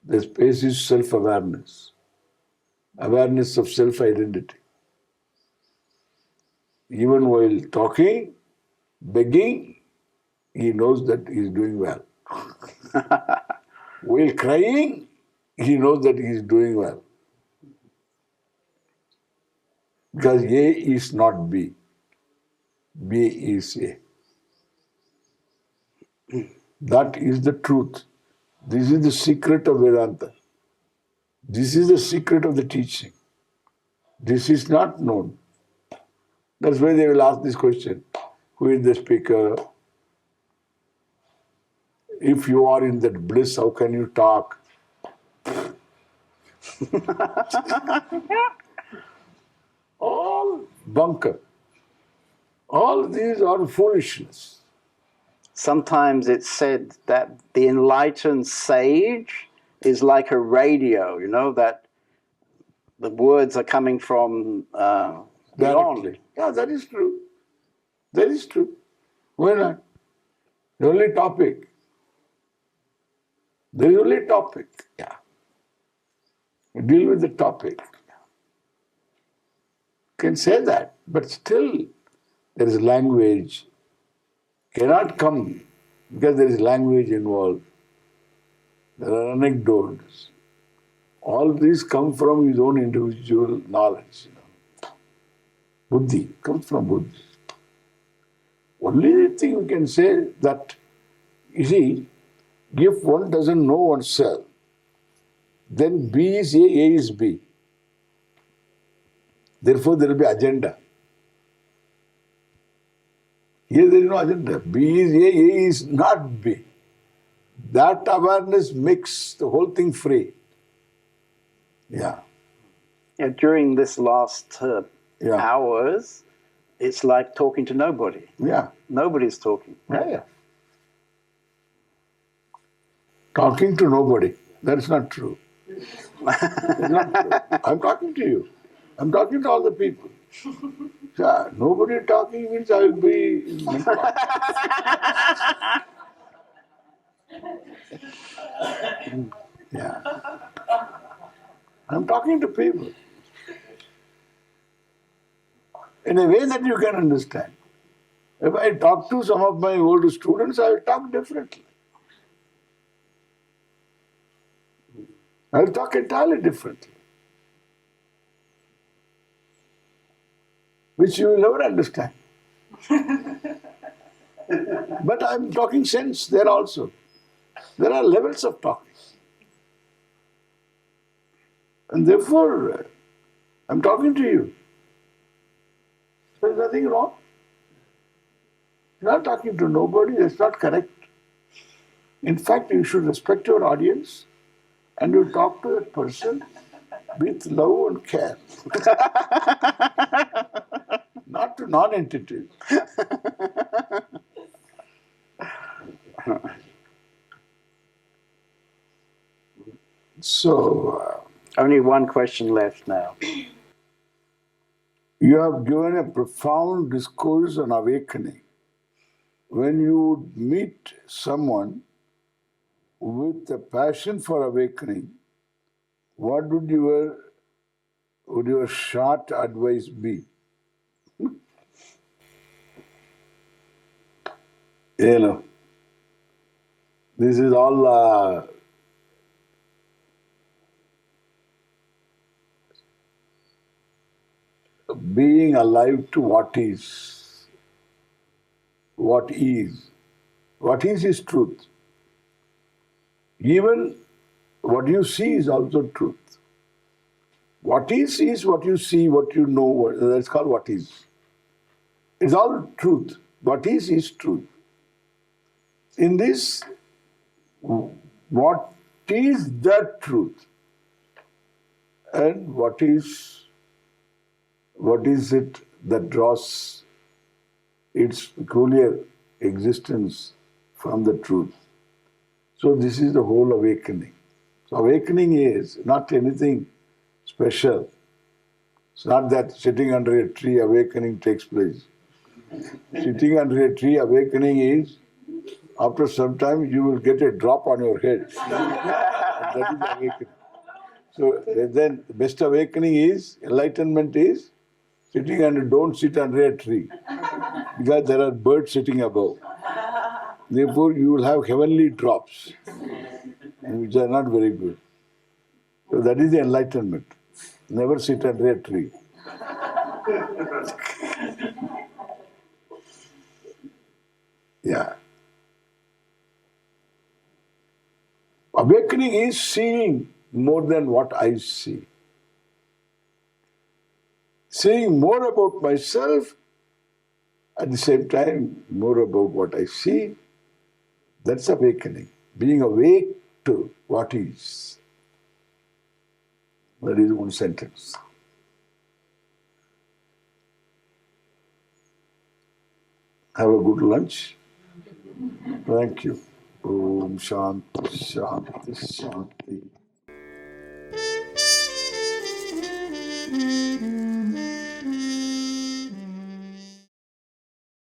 The space is self-awareness. Awareness of self-identity. Even while talking, begging, he knows that he is doing well. While crying, he knows that he is doing well. Because A is not B. B is A. That is the truth. This is the secret of Vedanta. This is the secret of the teaching. This is not known. That's why they will ask this question. Who is the speaker? If you are in that bliss, how can you talk? All bunker. All these are foolishness.
sometimes it's said that the enlightened sage is like a radio, you know, that the words are coming from beyond.
Directly. Yeah, that is true. That is true. Why not? The only topic. There is only topic. Yeah. You deal with the topic. Can say that, but still there is language. Cannot come because there is language involved. There are anecdotes. All these come from his own individual knowledge. Buddhi comes from Buddhi. Only thing we can say that, you see, if one doesn't know oneself, then B is A is B. Therefore, there will be agenda. Here there is no agenda. B is A is not B. That awareness makes the whole thing free. Yeah.
Yeah, during this last
Yeah.
hours, it's like talking to nobody.
Yeah.
Nobody's talking.
Yeah. Talking to nobody. That's not true. It's not true. I'm talking to you. I'm talking to all the people. Yeah, nobody talking means I will be in mental hospital. Yeah. I'm talking to people in a way that you can understand. If I talk to some of my older students, I will talk differently. I will talk entirely differently, which you will never understand. But I'm talking sense there also. There are levels of talking. And therefore, I'm talking to you. There's nothing wrong. You're not talking to nobody, that's not correct. In fact, you should respect your audience and you talk to that person with love and care. Not to non-entities. So,
Only one question left now.
you have given a profound discourse on awakening. When you meet someone with a passion for awakening, what would your short advice be? You know, this is all being alive to what is. What is. What is truth. Even what you see is also truth. What is what you see, what you know. That's called what is. It's all truth. What is truth. In this, what is the truth? And what is it that draws its peculiar existence from the truth? So this is the whole awakening. So awakening is not anything special. It's not that sitting under a tree awakening takes place. Sitting under a tree awakening is, after some time you will get a drop on your head. That is awakening. So then the best awakening is, enlightenment is, sitting under, don't sit under a tree. Because there are birds sitting above. Therefore you will have heavenly drops, which are not very good. So that is the enlightenment. Never sit under a tree. Yeah. Awakening is seeing more than what I see. Seeing more about myself, at the same time, more about what I see. That's awakening. Being awake to what is. That is one sentence. Have a good lunch. Thank you. Om Shanti, Shanti, Shanti.